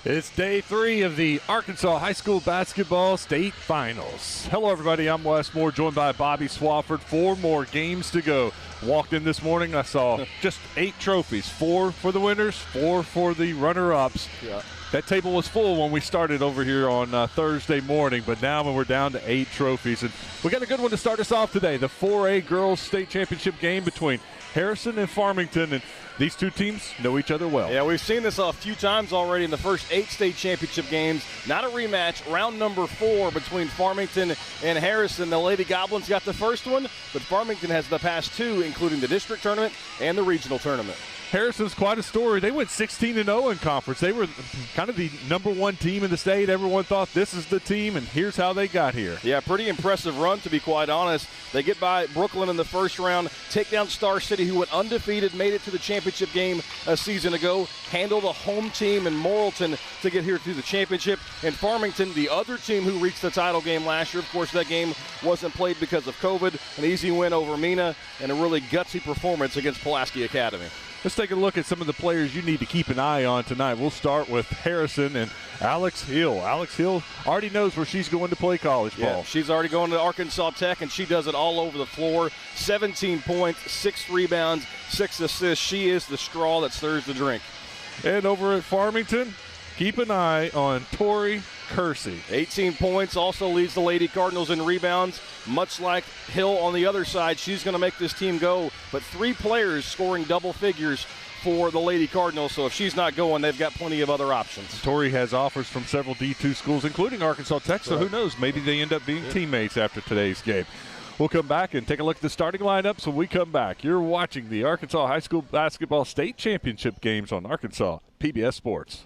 It's day 3 of the Arkansas High School Basketball State Finals. Hello, everybody. I'm Wes Moore, joined by Bobby Swafford. 4 more games to go. Walked in this morning, I saw just 8 trophies. 4 for the winners, 4 for the runner-ups. Yeah. That table was full when we started over here on Thursday morning, but now we're down to 8 trophies. And we got a good one to start us off today, the 4A Girls State Championship game between Harrison and Farmington. And these two teams know each other well. Yeah, we've seen this a few times already in the first 8 state championship games. Not a rematch. Round number 4 between Farmington and Harrison. The Lady Goblins got the first one, but Farmington has the past 2, including the district tournament and the regional tournament. Harrison's quite a story. They went 16-0 in conference. They were kind of the number 1 team in the state. Everyone thought this is the team, and here's how they got here. Yeah, pretty impressive run, to be quite honest. They get by Brooklyn in the first round, take down Star City, who went undefeated, made it to the championship game a season ago, handle the home team in Morrilton to get here to the championship. And Farmington, the other team who reached the title game last year, of course, that game wasn't played because of COVID. An easy win over Mina and a really gutsy performance against Pulaski Academy. Let's take a look at some of the players you need to keep an eye on tonight. We'll start with Harrison and Alex Hill. Alex Hill already knows where she's going to play college ball. Yeah, she's already going to Arkansas Tech, and she does it all over the floor. 17 points, 6 rebounds, 6 assists. She is the straw that stirs the drink. And over at Farmington, keep an eye on Tori Kersey. 18 points, also leads the Lady Cardinals in rebounds. Much like Hill on the other side, she's going to make this team go. But 3 players scoring double figures for the Lady Cardinals, so if she's not going, they've got plenty of other options. Tori has offers from several D2 schools, including Arkansas Tech, so who knows, maybe they end up being teammates after today's game. We'll come back and take a look at the starting lineups when we come back. You're watching the Arkansas High School Basketball State Championship games on Arkansas PBS Sports.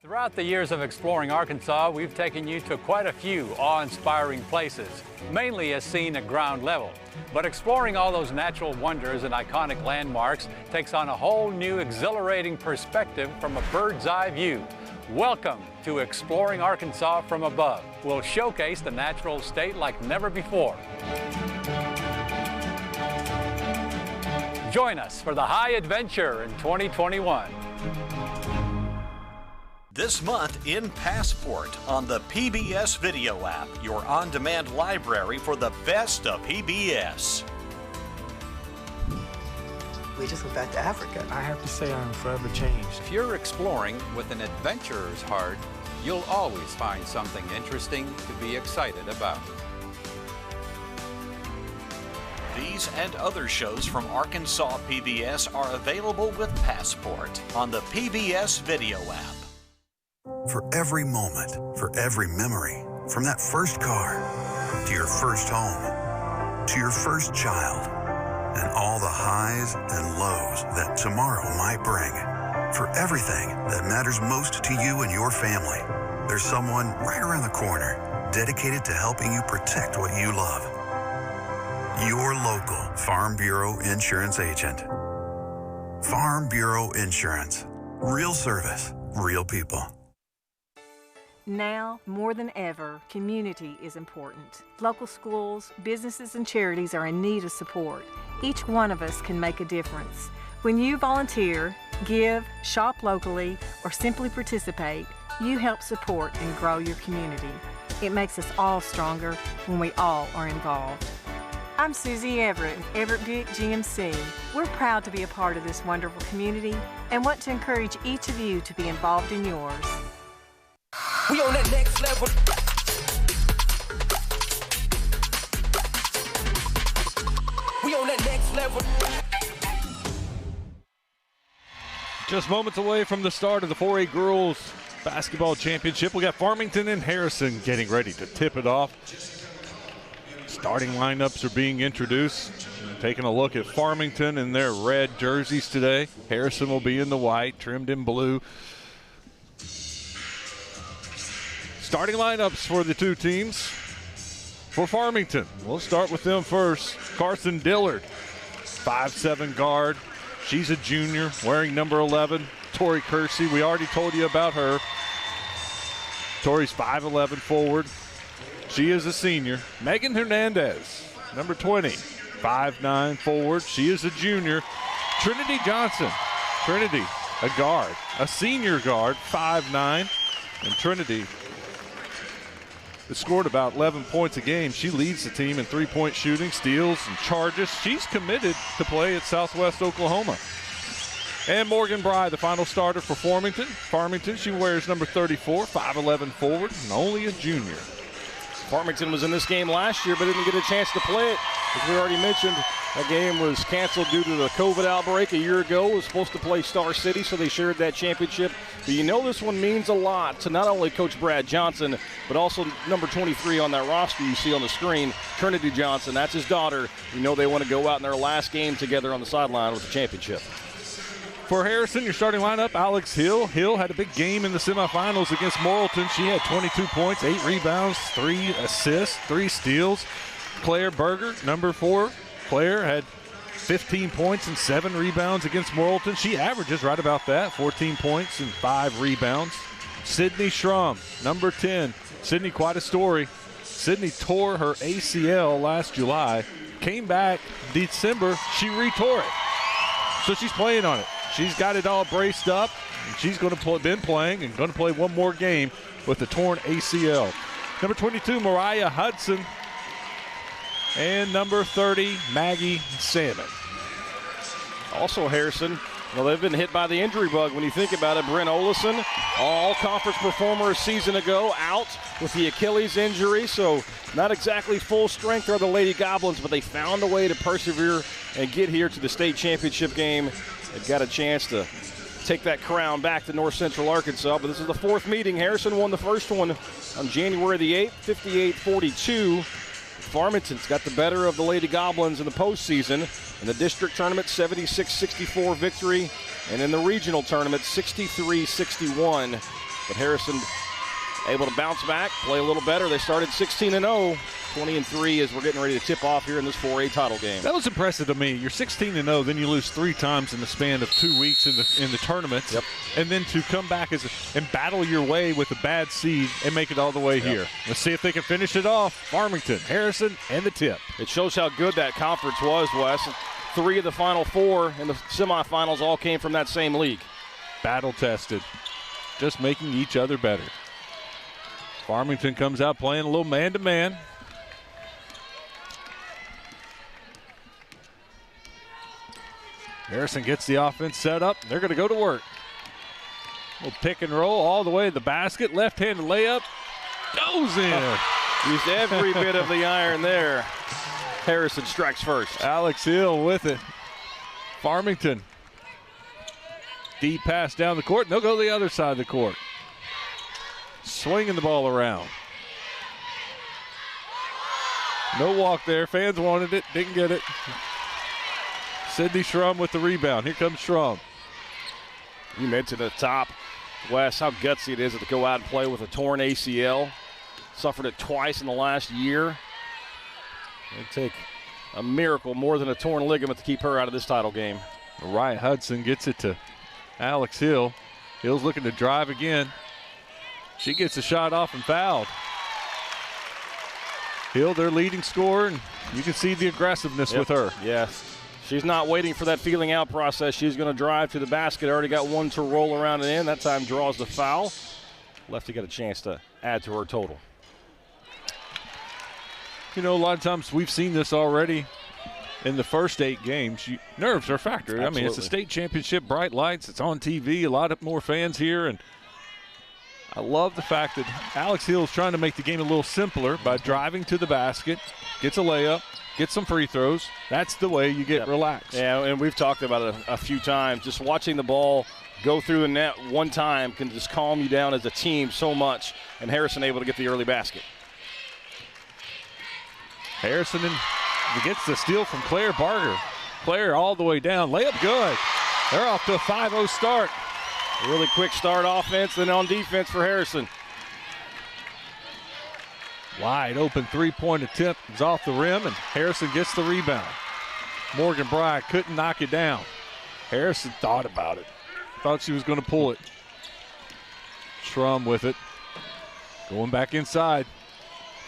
Throughout the years of exploring Arkansas, we've taken you to quite a few awe-inspiring places, mainly as seen at ground level. But exploring all those natural wonders and iconic landmarks takes on a whole new exhilarating perspective from a bird's eye view. Welcome to Exploring Arkansas from Above. We'll showcase the natural state like never before. Join us for the High Adventure in 2021. This month in Passport on the PBS video app, your on-demand library for the best of PBS. We just went back to Africa. I have to say I'm forever changed. If you're exploring with an adventurer's heart, you'll always find something interesting to be excited about. These and other shows from Arkansas PBS are available with Passport on the PBS video app. For every moment, for every memory, from that first car, to your first home, to your first child, and all the highs and lows that tomorrow might bring. For everything that matters most to you and your family, there's someone right around the corner dedicated to helping you protect what you love. Your local Farm Bureau Insurance agent. Farm Bureau Insurance. Real service, real people. Now, more than ever, community is important. Local schools, businesses, and charities are in need of support. Each one of us can make a difference. When you volunteer, give, shop locally, or simply participate, you help support and grow your community. It makes us all stronger when we all are involved. I'm Susie Everett with Everett Buick GMC. We're proud to be a part of this wonderful community and want to encourage each of you to be involved in yours. We on that next level. We on that next level. Just moments away from the start of the 4A Girls Basketball Championship. We got Farmington and Harrison getting ready to tip it off. Starting lineups are being introduced. Taking a look at Farmington in their red jerseys today. Harrison will be in the white, trimmed in blue. Starting lineups for the two teams. For Farmington, we'll start with them first. Carson Dillard, 5'7" guard. She's a junior, wearing number 11. Tori Kersey, we already told you about her. Tori's 5'11" forward. She is a senior. Megan Hernandez, number 20, 5'9" forward. She is a junior. Trinity Johnson. Trinity, a guard, a senior guard, 5'9", and Trinity has scored about 11 points a game. She leads the team in three-point shooting, steals, and charges. She's committed to play at Southwest Oklahoma. And Morgan Bry, the final starter for Farmington. She wears number 34, 5'11" forward, and only a junior. Farmington was in this game last year, but didn't get a chance to play it. As we already mentioned, that game was canceled due to the COVID outbreak a year ago. It was supposed to play Star City, so they shared that championship. But you know this one means a lot to not only Coach Brad Johnson, but also number 23 on that roster you see on the screen, Trinity Johnson. That's his daughter. You know they want to go out in their last game together on the sideline with the championship. For Harrison, your starting lineup, Alex Hill. Hill had a big game in the semifinals against Morrilton. She had 22 points, 8 rebounds, 3 assists, 3 steals. Claire Berger, number 4. Claire had 15 points and 7 rebounds against Morrilton. She averages right about that, 14 points and 5 rebounds. Sydney Schrum, number 10. Sydney, quite a story. Sydney tore her ACL last July. Came back December, she retore it. So she's playing on it. She's got it all braced up. And she's going to been playing and going to play one more game with the torn ACL. Number 22, Mariah Hudson. And number 30, Maggie Salmon. Also Harrison, well, they've been hit by the injury bug when you think about it. Bryn Olison, all-conference performer a season ago, out with the Achilles injury, so not exactly full strength are the Lady Goblins, but they found a way to persevere and get here to the state championship game. They've got a chance to take that crown back to North Central Arkansas, but this is the 4th meeting. Harrison won the first one on January the 8th, 58-42. Farmington's got the better of the Lady Goblins in the postseason. In the district tournament, 76-64 victory, and in the regional tournament, 63-61. But Harrison able to bounce back, play a little better. They started 16-0, 20-3 as we're getting ready to tip off here in this 4A title game. That was impressive to me. You're 16-0, then you lose 3 times in the span of 2 weeks in the tournaments. Yep. And then to come back and battle your way with a bad seed and make it all the way here. Let's see if they can finish it off. Farmington, Harrison, and the tip. It shows how good that conference was, Wes. 3 of the final 4 in the semifinals all came from that same league. Battle tested, just making each other better. Farmington comes out playing a little man-to-man. Harrison gets the offense set up. They're going to go to work. Little pick and roll all the way to the basket. Left-handed layup. Goes in. Used every bit of the iron there. Harrison strikes first. Alex Hill with it. Farmington. Deep pass down the court. They'll go to the other side of the court. Swinging the ball around. No walk there. Fans wanted it. Didn't get it. Sydney Schrum with the rebound. Here comes Schrum. You mentioned at the top, Wes, how gutsy it is to go out and play with a torn ACL. Suffered it twice in the last year. It'd take a miracle more than a torn ligament to keep her out of this title game. Mariah Hudson gets it to Alex Hill. Hill's looking to drive again. She gets a shot off and fouled. Hill, their leading scorer, and you can see the aggressiveness with her. Yes. She's not waiting for that feeling out process. She's going to drive to the basket. Already got one to roll around and in. That time draws the foul. Lefty got a chance to add to her total. You know, a lot of times we've seen this already in the first 8 games. Nerves are a factor. Absolutely. I mean, it's a state championship, bright lights. It's on TV. A lot of more fans here, and I love the fact that Alex Hill is trying to make the game a little simpler by driving to the basket, gets a layup, gets some free throws. That's the way you get relaxed. Yeah, and we've talked about it a few times. Just watching the ball go through the net one time can just calm you down as a team so much, and Harrison able to get the early basket. Harrison gets the steal from Claire Barger. Claire all the way down. Layup good. They're off to a 5-0 start. A really quick start offense, then on defense for Harrison. Wide open three-point attempt is off the rim, and Harrison gets the rebound. Morgan Bry couldn't knock it down. Harrison thought about it. Thought she was going to pull it. Schrum with it. Going back inside.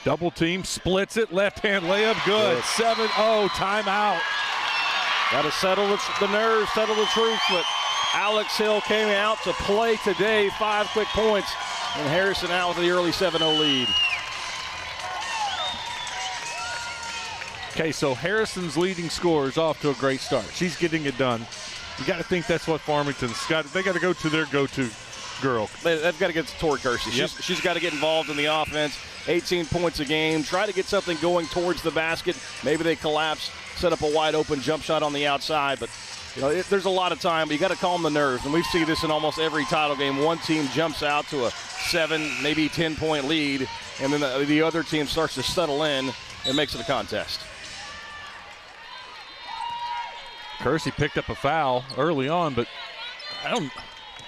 Double team, splits it, left-hand layup, good. 7-0, timeout. Got to settle the nerves, settle the truth, but Alex Hill came out to play today. 5 quick points, and Harrison out with the early 7-0 lead. Okay, so Harrison's leading scorer is off to a great start. She's getting it done. You got to think that's what Farmington's got. They got to go to their go-to girl. They've got to get to Tori Kersey. Yep. She's got to get involved in the offense. 18 points a game. Try to get something going towards the basket. Maybe they collapse, set up a wide open jump shot on the outside. But there's a lot of time. But you got to calm the nerves. And we see this in almost every title game. One team jumps out to a 7, maybe 10-point lead, and then the other team starts to settle in and makes it a contest. Kersey picked up a foul early on, but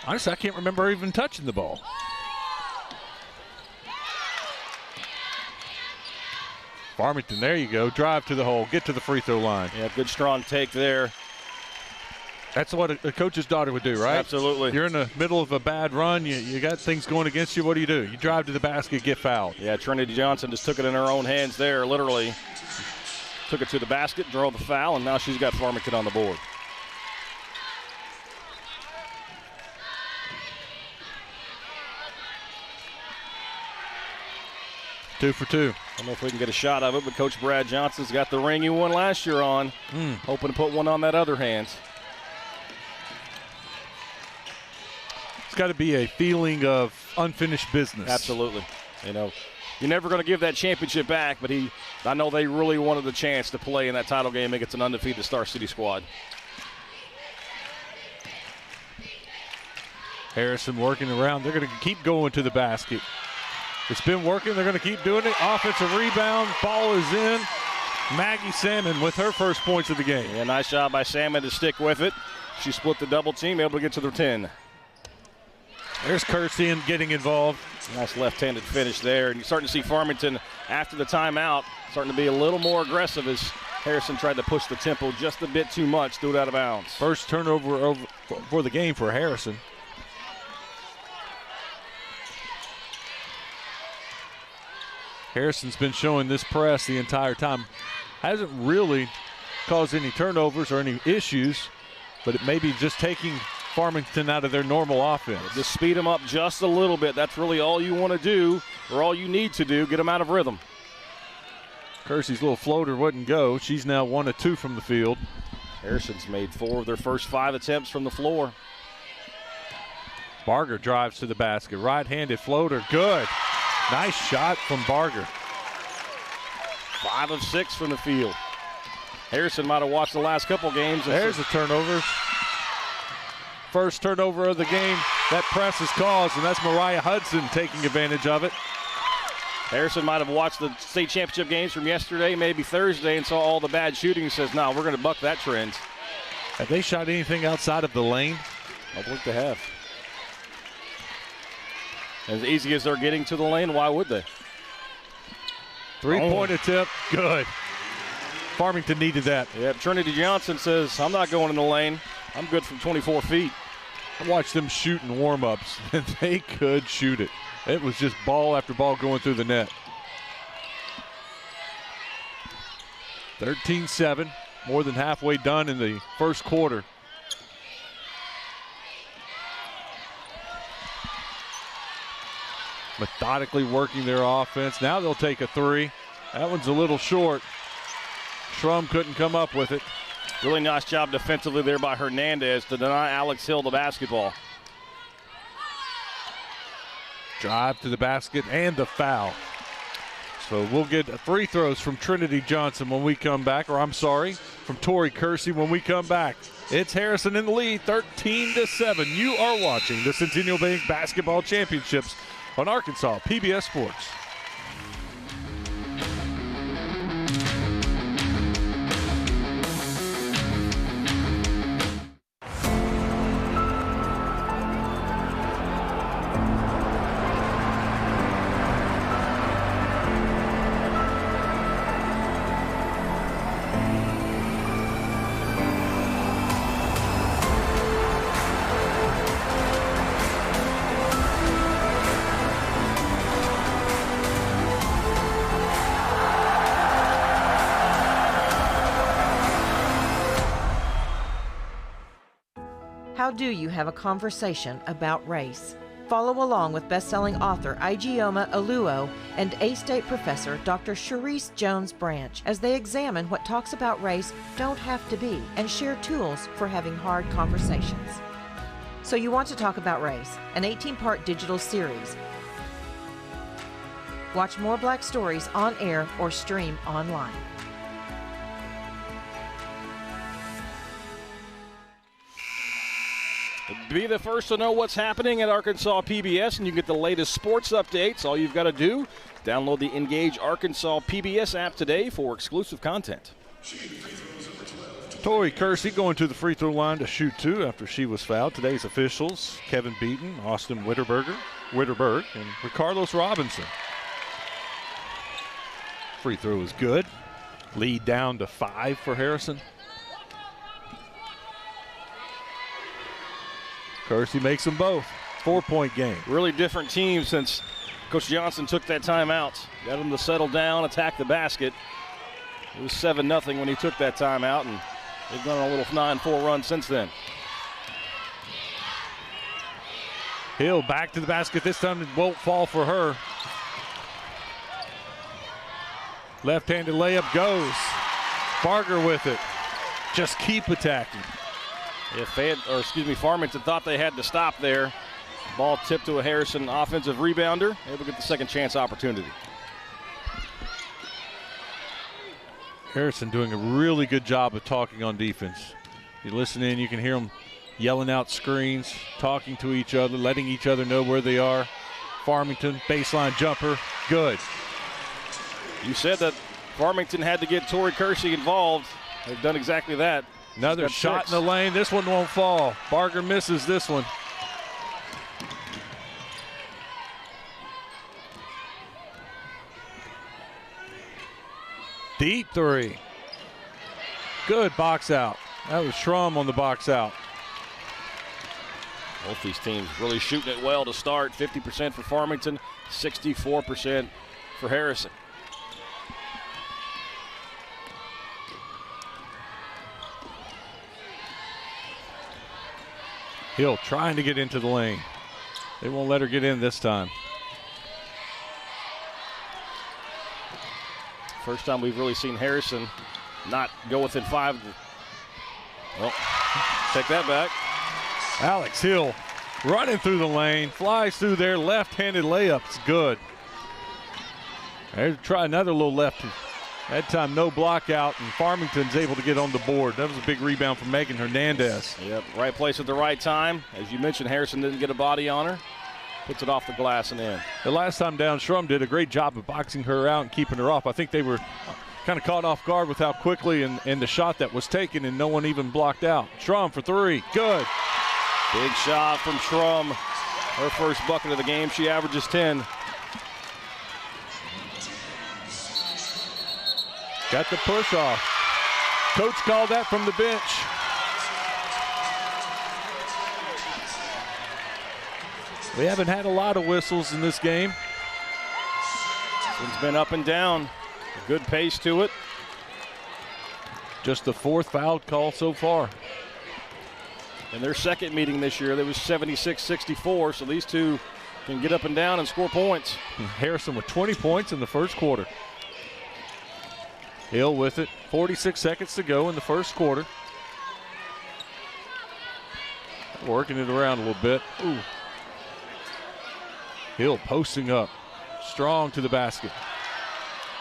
honestly, I can't remember her even touching the ball. Farmington, there you go. Drive to the hole. Get to the free throw line. Yeah, good strong take there. That's what a coach's daughter would do, right? Absolutely. You're in the middle of a bad run. You got things going against you. What do? You drive to the basket, get fouled. Yeah, Trinity Johnson just took it in her own hands there, literally. Took it to the basket, drove the foul, and now she's got Farmington on the board. Two for two. I don't know if we can get a shot of it, but Coach Brad Johnson's got the ring he won last year on. Hoping to put one on that other hand. It's got to be a feeling of unfinished business. Absolutely. You're never going to give that championship back, but I know they really wanted the chance to play in that title game against an undefeated Star City squad. Harrison working around. They're going to keep going to the basket. It's been working. They're going to keep doing it. Offensive rebound. Ball is in. Maggie Salmon with her first points of the game. Yeah, nice job by Salmon to stick with it. She split the double team, able to get to the 10. There's Kersey getting involved. Nice left-handed finish there. And you're starting to see Farmington, after the timeout, starting to be a little more aggressive as Harrison tried to push the tempo just a bit too much, threw it out of bounds. First turnover for the game for Harrison. Harrison's been showing this press the entire time. Hasn't really caused any turnovers or any issues, but it may be just taking Farmington out of their normal offense. Just speed them up just a little bit. That's really all you want to do, or all you need to do, get them out of rhythm. Kersey's little floater wouldn't go. She's now 1 of 2 from the field. Harrison's made 4 of their first 5 attempts from the floor. Barger drives to the basket. Right-handed floater, good. Nice shot from Barger. 5 of 6 from the field. Harrison might have watched the last couple games. There's a turnover. First turnover of the game. That press is caused, and that's Mariah Hudson taking advantage of it. Harrison might have watched the state championship games from yesterday, maybe Thursday, and saw all the bad shooting and says, no, we're going to buck that trend. Have they shot anything outside of the lane? I believe they have. As easy as they're getting to the lane, why would they? Three-point attempt, good. Farmington needed that. Yeah, Trinity Johnson says, I'm not going in the lane. I'm good from 24 feet. I watched them shoot in warm-ups, and they could shoot it. It was just ball after ball going through the net. 13-7, more than halfway done in the first quarter. Methodically working their offense. Now they'll take a 3. That one's a little short. Schrum couldn't come up with it. Really nice job defensively there by Hernandez to deny Alex Hill the basketball. Drive to the basket and the foul. So we'll get free throws from Trinity Johnson when we come back, or I'm sorry, from Tori Kersey when we come back. It's Harrison in the lead, 13-7. You are watching the Centennial Bank Basketball Championships on Arkansas PBS Sports. How do you have a conversation about race? Follow along with best-selling author Ijeoma Oluo and A-State professor Dr. Sharice Jones Branch as they examine what talks about race don't have to be and share tools for having hard conversations. So you want to talk about race, an 18-part digital series. Watch more Black Stories on air or stream online. Be the first to know what's happening at Arkansas PBS, and you get the latest sports updates. All you've got to do, download the Engage Arkansas PBS app today for exclusive content. Tori Kersey going to the free throw line to shoot 2 after she was fouled. Today's officials, Kevin Beaton, Austin Witterberg, and Ricardos Robinson. Free throw is good. Lead down to 5 for Harrison. Kersey makes them both. 4-point game. Really different team since Coach Johnson took that timeout. Got them to settle down, attack the basket. It was 7-0 when he took that timeout, and they've done a little 9-4 run since then. Hill back to the basket. This time it won't fall for her. Left-handed layup goes. Barger with it. Just keep attacking. If Farmington thought they had to stop there. Ball tipped to a Harrison offensive rebounder. Able to get the second chance opportunity. Harrison doing a really good job of talking on defense. You listen in, you can hear them yelling out screens, talking to each other, letting each other know where they are. Farmington, baseline jumper, good. You said that Farmington had to get Tori Kersey involved. They've done exactly that. Another shot in the lane. This one won't fall. Barger misses this one. Deep 3. Good box out. That was Schrum on the box out. Both these teams really shooting it well to start. 50% for Farmington, 64% for Harrison. Hill trying to get into the lane. They won't let her get in this time. First time we've really seen Harrison not go within 5. Well, take that back. Alex Hill running through the lane, flies through there, left-handed layup. It's good. There's try another little lefty. That time no block out, and Farmington's able to get on the board. That was a big rebound from Megan Hernandez. Yep, right place at the right time. As you mentioned, Harrison didn't get a body on her. Puts it off the glass and in. The last time down, Schrum did a great job of boxing her out and keeping her off. I think they were kind of caught off guard with how quickly and the shot that was taken, and no one even blocked out. Schrum for 3, good. Big shot from Schrum. Her first bucket of the game. She averages 10. Got the push off. Coach called that from the bench. We haven't had a lot of whistles in this game. It's been up and down. A good pace to it. Just the 4th foul call so far. In their second meeting this year, there was 76-64, so these two can get up and down and score points. Harrison with 20 points in the first quarter. Hill with it. 46 seconds to go in the first quarter. Working it around a little bit. Ooh. Hill posting up. Strong to the basket.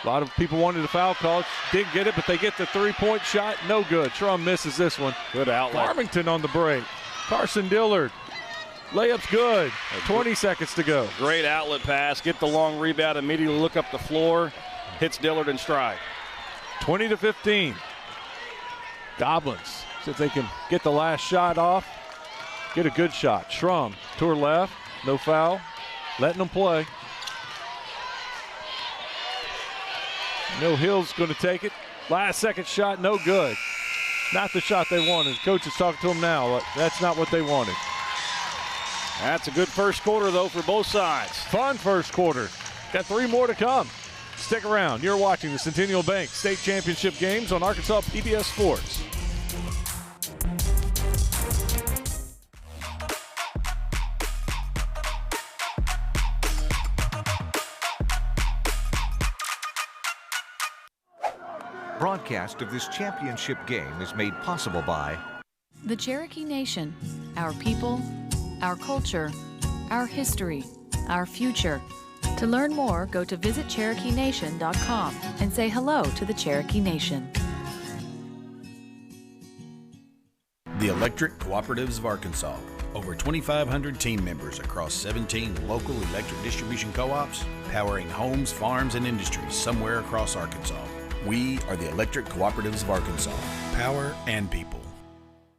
A lot of people wanted a foul call. Didn't get it, but they get the 3-point shot. No good. Schrum misses this one. Good outlet. Farmington on the break. Carson Dillard. Layup's good. 20 seconds to go. Great outlet pass. Get the long rebound. Immediately look up the floor. Hits Dillard in stride. 20-15. Goblins, see if they can get the last shot off. Get a good shot. Schrum to her left. No foul. Letting them play. No, Hill's going to take it. Last second shot, no good. Not the shot they wanted. Coach is talking to them now. That's not what they wanted. That's a good first quarter, though, for both sides. Fun first quarter. Got 3 more to come. Stick around. You're watching the Centennial Bank State Championship games on Arkansas PBS Sports. Broadcast of this championship game is made possible by the Cherokee Nation, our people, our culture, our history, our future. To learn more, go to visitcherokeenation.com and say hello to the Cherokee Nation. The Electric Cooperatives of Arkansas. Over 2,500 team members across 17 local electric distribution co-ops, powering homes, farms, and industries somewhere across Arkansas. We are the Electric Cooperatives of Arkansas. Power and people.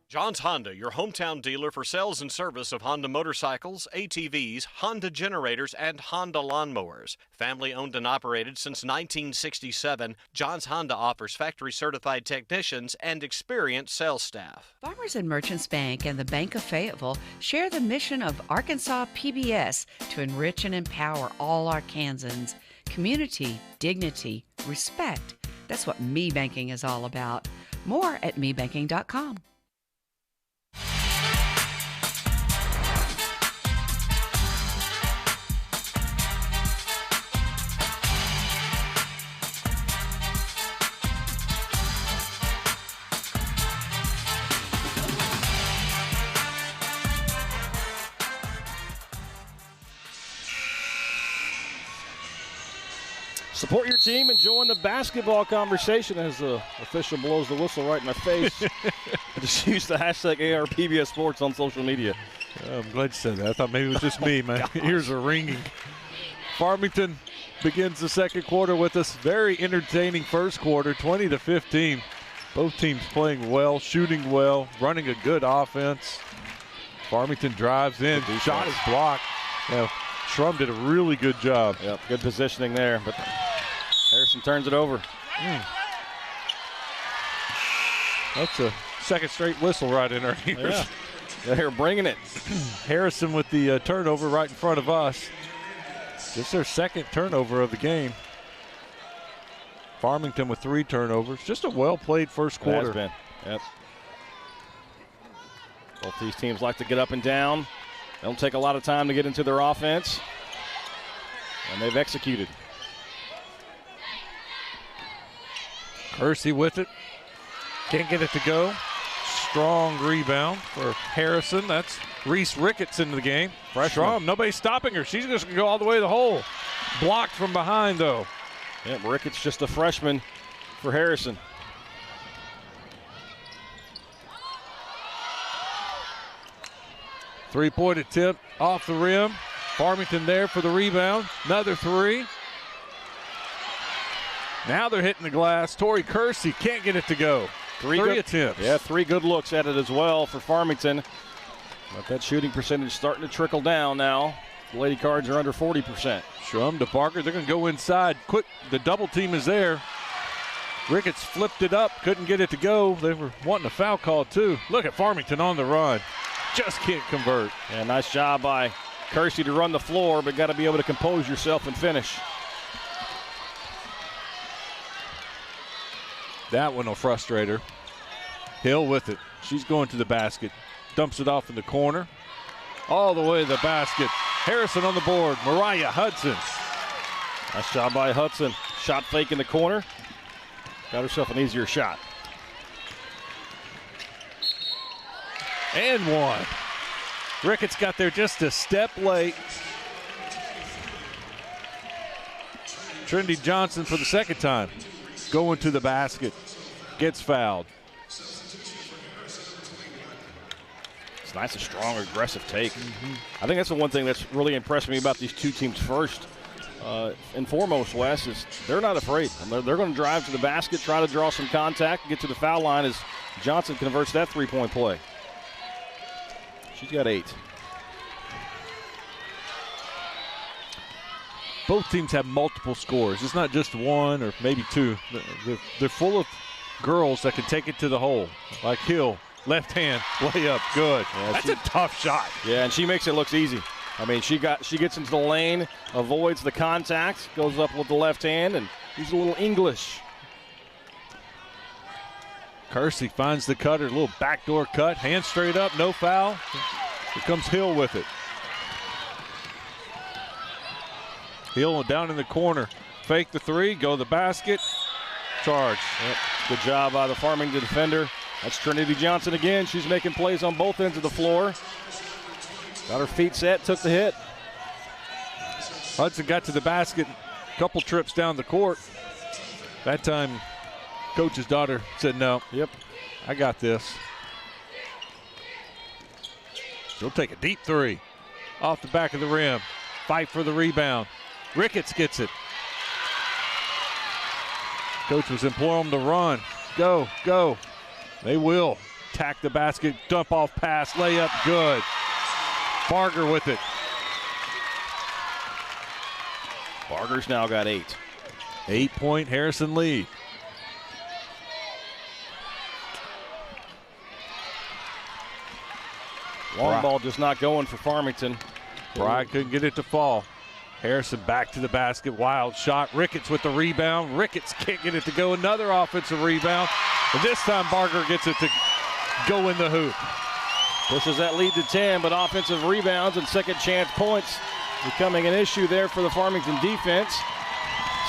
John's Honda, your hometown dealer for sales and service of Honda motorcycles, ATVs, Honda generators, and Honda lawnmowers. Family owned and operated since 1967, John's Honda offers factory-certified technicians and experienced sales staff. Farmers and Merchants Bank and the Bank of Fayetteville share the mission of Arkansas PBS to enrich and empower all Arkansans. Community, dignity, respect. That's what Me Banking is all about. More at mebanking.com. Support your team and join the basketball conversation as the official blows the whistle right in my face. Just use the hashtag ARPBS Sports on social media. I'm glad you said that. I thought maybe it was just me. My ears are ringing. Farmington begins the second quarter with us. Very entertaining first quarter, 20-15. Both teams playing well, shooting well, running a good offense. Farmington drives in, shot is blocked. Yeah, Schrum did a really good job. Yep, good positioning there, but Harrison turns it over. That's a second straight whistle right in our ears. Yeah, they're bringing it. Harrison with the turnover right in front of us. This is their second turnover of the game. Farmington with 3 turnovers. Just a well-played first quarter. It has been. Yep. Both these teams like to get up and down. They don't take a lot of time to get into their offense. And they've executed. Kersey with it. Can't get it to go. Strong rebound for Harrison. That's Reese Ricketts into the game. Schrum, nobody's stopping her. She's just going to go all the way to the hole. Blocked from behind, though. Yep, Ricketts just a freshman for Harrison. Three-point attempt off the rim. Farmington there for the rebound. Another 3. Now they're hitting the glass. Tori Kersey can't get it to go. Three attempts. Yeah, 3 good looks at it as well for Farmington. But that shooting percentage starting to trickle down now. The Lady Cards are under 40%. Schrum to Parker. They're going to go inside. Quick, the double team is there. Ricketts flipped it up. Couldn't get it to go. They were wanting a foul call, too. Look at Farmington on the run. Just can't convert. Yeah, nice job by Kersey to run the floor, but got to be able to compose yourself and finish. That one will frustrate her. Hill with it. She's going to the basket. Dumps it off in the corner. All the way to the basket. Harrison on the board. Mariah Hudson. Nice job by Hudson. Shot fake in the corner. Got herself an easier shot. And one. Ricketts got there just a step late. Trinity Johnson for the second time. Going to the basket. Gets fouled. It's nice, a strong, aggressive take. I think that's the one thing that's really impressed me about these two teams first and foremost, Wes, is they're not afraid. They're going to drive to the basket, try to draw some contact, get to the foul line as Johnson converts that three-point play. She's got 8. Both teams have multiple scores. It's not just 1 or maybe 2. They're full of girls that can take it to the hole. Like Hill, left hand, layup, good. Yeah, that's a tough shot. Yeah, and she makes it look easy. I mean, she gets into the lane, avoids the contact, goes up with the left hand, and he's a little English. Kersey finds the cutter, a little backdoor cut, hand straight up, no foul. Here comes Hill with it. Hill down in the corner. Fake the 3, go to the basket. charge. Yep. Good job by the Farmington defender. That's Trinity Johnson again. She's making plays on both ends of the floor. Got her feet set, took the hit. Hudson got to the basket, a couple trips down the court. That time, coach's daughter said, no. Yep. I got this. She'll take a deep three off the back of the rim. Fight for the rebound. Ricketts gets it. Coach was imploring them to run. Go, go. They will. Attack the basket, dump off pass, layup, good. Barger with it. Barger's now got 8. 8-point Harrison lead. Long ball just not going for Farmington. Bry couldn't get it to fall. Harrison back to the basket, wild shot. Ricketts with the rebound. Ricketts can't get it to go. Another offensive rebound. And this time Barger gets it to go in the hoop. Pushes that lead to 10, but offensive rebounds and second chance points becoming an issue there for the Farmington defense.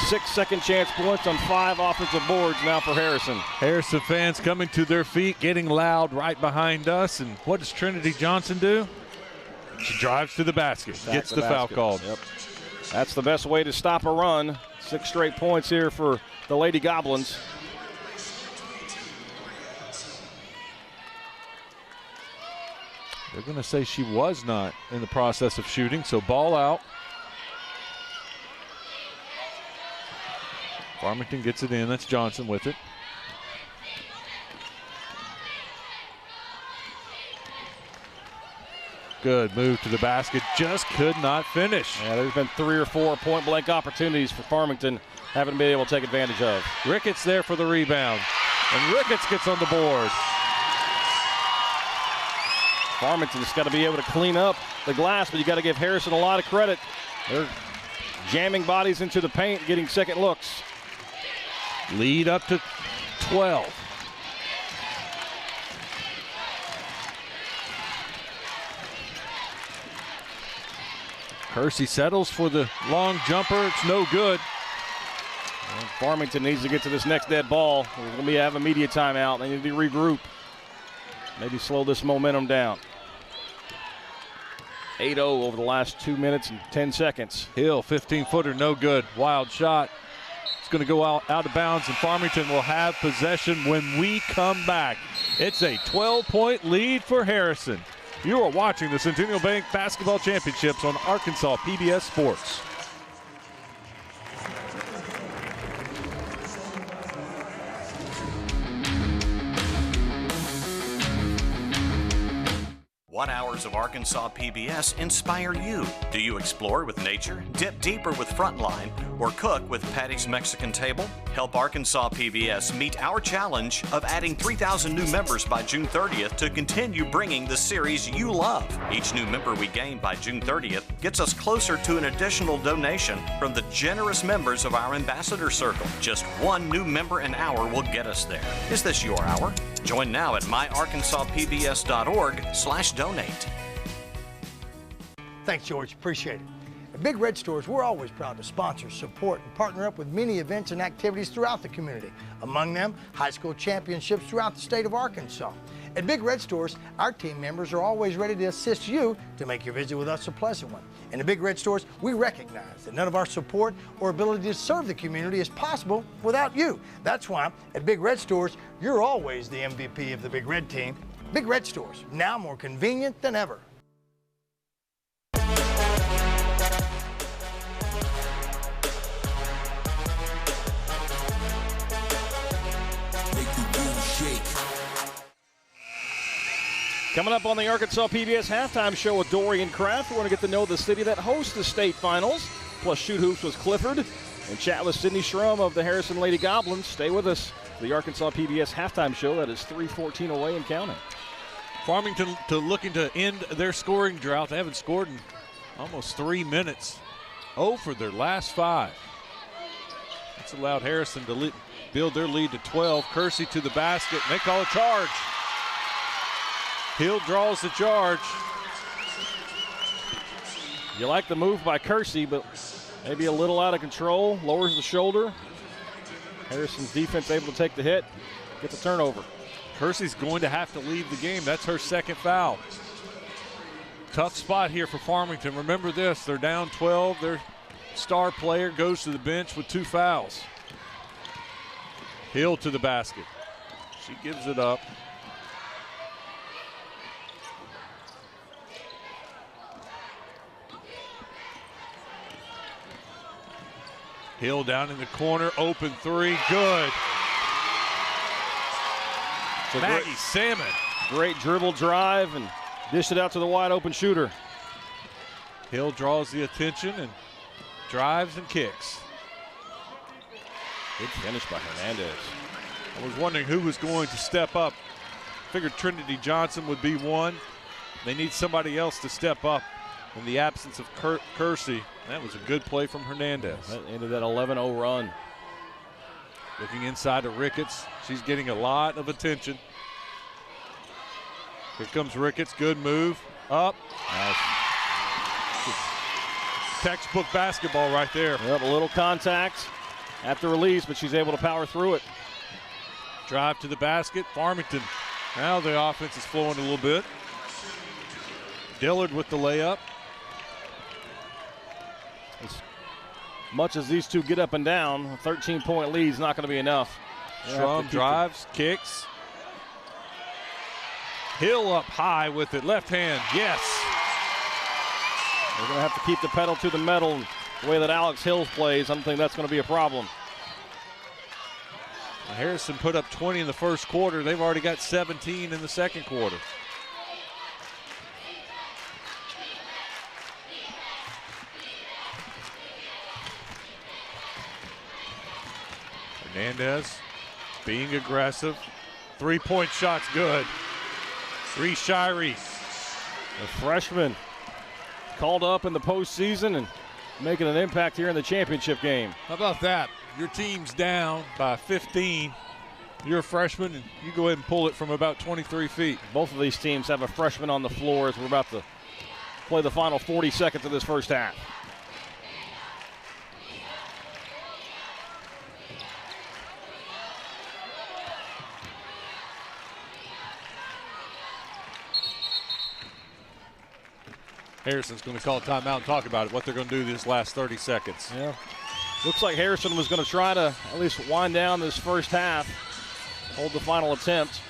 6 second chance points on 5 offensive boards now for Harrison. Harrison fans coming to their feet, getting loud right behind us. And what does Trinity Johnson do? She drives to the basket, gets the foul called. Yep. That's the best way to stop a run. 6 straight points here for the Lady Goblins. They're going to say she was not in the process of shooting, so ball out. Farmington gets it in. That's Johnson with it. Good move to the basket. Just could not finish. Yeah, there's been 3 or 4 point-blank opportunities for Farmington. Haven't been able to take advantage of. Ricketts there for the rebound. And Ricketts gets on the board. Farmington's got to be able to clean up the glass, but you got to give Harrison a lot of credit. They're jamming bodies into the paint, getting second looks. Lead up to 12. Kersey settles for the long jumper. It's no good. And Farmington needs to get to this next dead ball. We're going to have a media timeout. They need to regroup. Maybe slow this momentum down. 8-0 over the last 2 minutes and 10 seconds. Hill, 15-footer, no good. Wild shot. It's going to go out of bounds, and Farmington will have possession when we come back. It's a 12-point lead for Harrison. You are watching the Centennial Bank Basketball Championships on Arkansas PBS Sports. What hours of Arkansas PBS inspire you? Do you explore with nature, dip deeper with Frontline, or cook with Patty's Mexican Table? Help Arkansas PBS meet our challenge of adding 3,000 new members by June 30th to continue bringing the series you love. Each new member we gain by June 30th gets us closer to an additional donation from the generous members of our ambassador circle. Just one new member an hour will get us there. Is this your hour? Join now at myarkansaspbs.org/donate. Thanks, George. Appreciate it. At Big Red Stores, we're always proud to sponsor, support, and partner up with many events and activities throughout the community. Among them, high school championships throughout the state of Arkansas. At Big Red Stores, our team members are always ready to assist you to make your visit with us a pleasant one. And at Big Red Stores, we recognize that none of our support or ability to serve the community is possible without you. That's why at Big Red Stores, you're always the MVP of the Big Red team. Big Red Stores, now more convenient than ever. Coming up on the Arkansas PBS Halftime Show with Dorian Kraft, we're going to get to know the city that hosts the state finals, plus shoot hoops with Clifford, and chat with Sydney Schrum of the Harrison Lady Goblins. Stay with us for the Arkansas PBS Halftime Show. That is 3:14 away and counting. Farmington looking to end their scoring drought. They haven't scored in almost 3 minutes. 0 for their last 5. That's allowed Harrison to build their lead to 12. Kersey to the basket, and they call a charge. Hill draws the charge. You like the move by Kersey, but maybe a little out of control. Lowers the shoulder. Harrison's defense able to take the hit, get the turnover. Kersey's going to have to leave the game. That's her second foul. Tough spot here for Farmington. Remember this, they're down 12. Their star player goes to the bench with 2 fouls. Hill to the basket. She gives it up. Hill down in the corner, open 3, good. So Maggie Salmon. Great dribble drive and dished it out to the wide open shooter. Hill draws the attention and drives and kicks. Good finish by Hernandez. I was wondering who was going to step up. Figured Trinity Johnson would be one. They need somebody else to step up in the absence of Kersey. That was a good play from Hernandez. That ended that 11-0 run. Looking inside to Ricketts. She's getting a lot of attention. Here comes Ricketts, good move. Up. Nice. Textbook basketball right there. Yep, a little contact at the release, but she's able to power through it. Drive to the basket, Farmington. Now the offense is flowing a little bit. Dillard with the layup. As much as these two get up and down, a 13-point lead is not going to be enough. Strum drives, kicks. Hill up high with it, left hand, yes. They're going to have to keep the pedal to the metal the way that Alex Hills plays. I don't think that's going to be a problem. Harrison put up 20 in the first quarter. They've already got 17 in the second quarter. Hernandez being aggressive. 3-point shot's good. Reese Shirey. The freshman called up in the postseason and making an impact here in the championship game. How about that? Your team's down by 15. You're a freshman, and you go ahead and pull it from about 23 feet. Both of these teams have a freshman on the floor as we're about to play the final 40 seconds of this first half. Harrison's going to call a timeout and talk about it, what they're going to do these last 30 seconds. Yeah. Looks like Harrison was going to try to at least wind down this first half, hold the final attempt.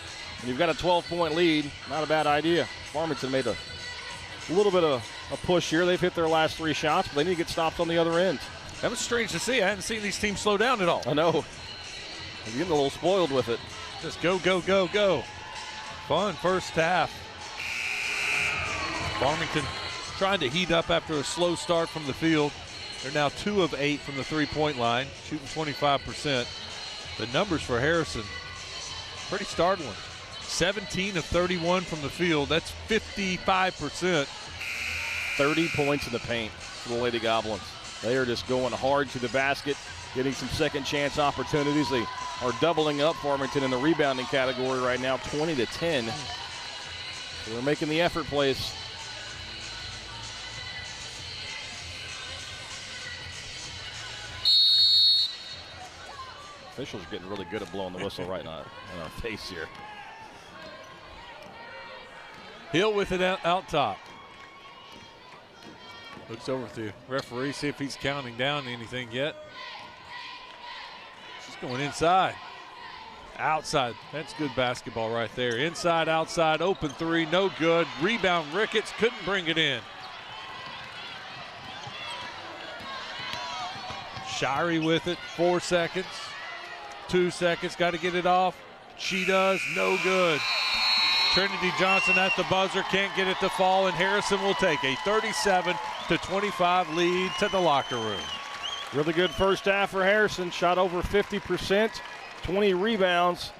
And you've got a 12-point lead. Not a bad idea. Farmington made a little bit of a push here. They've hit their last 3 shots, but they need to get stopped on the other end. That was strange to see. I hadn't seen these teams slow down at all. I know. I'm getting a little spoiled with it. Just go, go, go, go. Fun first half. Farmington trying to heat up after a slow start from the field. They're now 2 of 8 from the 3-point line, shooting 25%. The numbers for Harrison, pretty startling. 17 of 31 from the field. That's 55%. 30 points in the paint for the Lady Goblins. They are just going hard to the basket, getting some second chance opportunities. They are doubling up Farmington in the rebounding category right now, 20-10. So they're making the effort plays. Officials are getting really good at blowing the whistle right now in our face here. Hill with it out top. Looks over to the referee, see if he's counting down anything yet. She's going inside. Outside. That's good basketball right there. Inside, outside, open 3, no good. Rebound, Ricketts couldn't bring it in. Shirey with it, 4 seconds. 2 seconds, got to get it off. She does, no good. Trinity Johnson at the buzzer, can't get it to fall, and Harrison will take a 37-25 lead to the locker room. Really good first half for Harrison. Shot over 50%, 20 rebounds.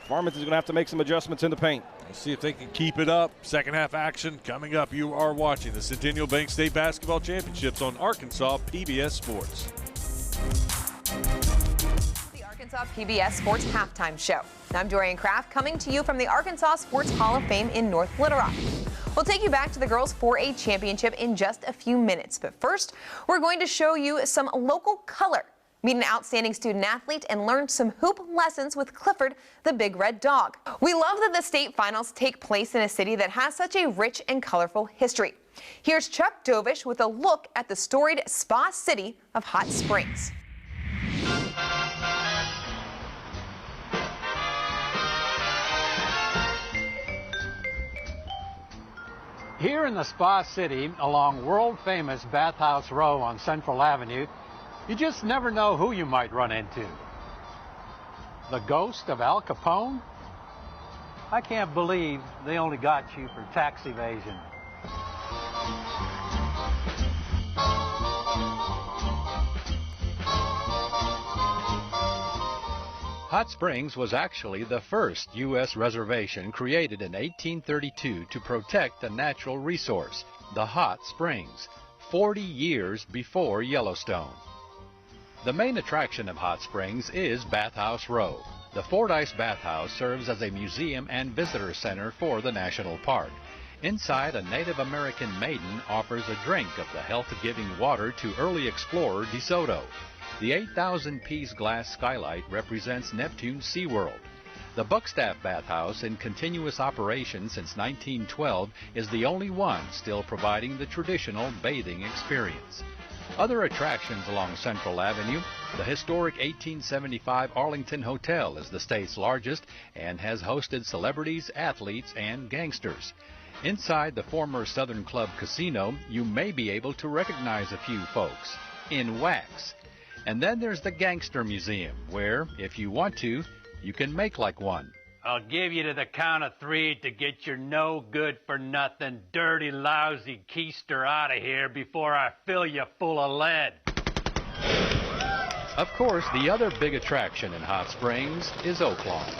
Farmington's going to have to make some adjustments in the paint. Let's see if they can keep it up. Second half action coming up. You are watching the Centennial Bank State Basketball Championships on Arkansas PBS Sports. Arkansas PBS Sports Halftime Show. I'm Dorian Kraft coming to you from the Arkansas Sports Hall of Fame in North Little Rock. We'll take you back to the girls 4A championship in just a few minutes, but first we're going to show you some local color Meet an outstanding student athlete and learn some hoop lessons with Clifford, the big red dog. We love that the state finals take place in a city that has such a rich and colorful history. Here's Chuck Dovish with a look at the storied spa city of Hot Springs. Here in the Spa City, along world-famous Bathhouse Row on Central Avenue, you just never know who you might run into. The ghost of Al Capone? I can't believe they only got you for tax evasion. Hot Springs was actually the first U.S. reservation created in 1832 to protect a natural resource, the hot springs, 40 years before Yellowstone. The main attraction of Hot Springs is Bathhouse Row. The Fordyce Bathhouse serves as a museum and visitor center for the national park. Inside, a Native American maiden offers a drink of the health-giving water to early explorer DeSoto. The 8,000-piece glass skylight represents Neptune's SeaWorld. The Buckstaff Bathhouse, in continuous operation since 1912, is the only one still providing the traditional bathing experience. Other attractions along Central Avenue, the historic 1875 Arlington Hotel is the state's largest and has hosted celebrities, athletes, and gangsters. Inside the former Southern Club Casino, you may be able to recognize a few folks in wax. And then there's the Gangster Museum, where, if you want to, you can make like one. I'll give you to the count of 3 to get your no-good-for-nothing, dirty, lousy keister out of here before I fill you full of lead. Of course, the other big attraction in Hot Springs is Oaklawn.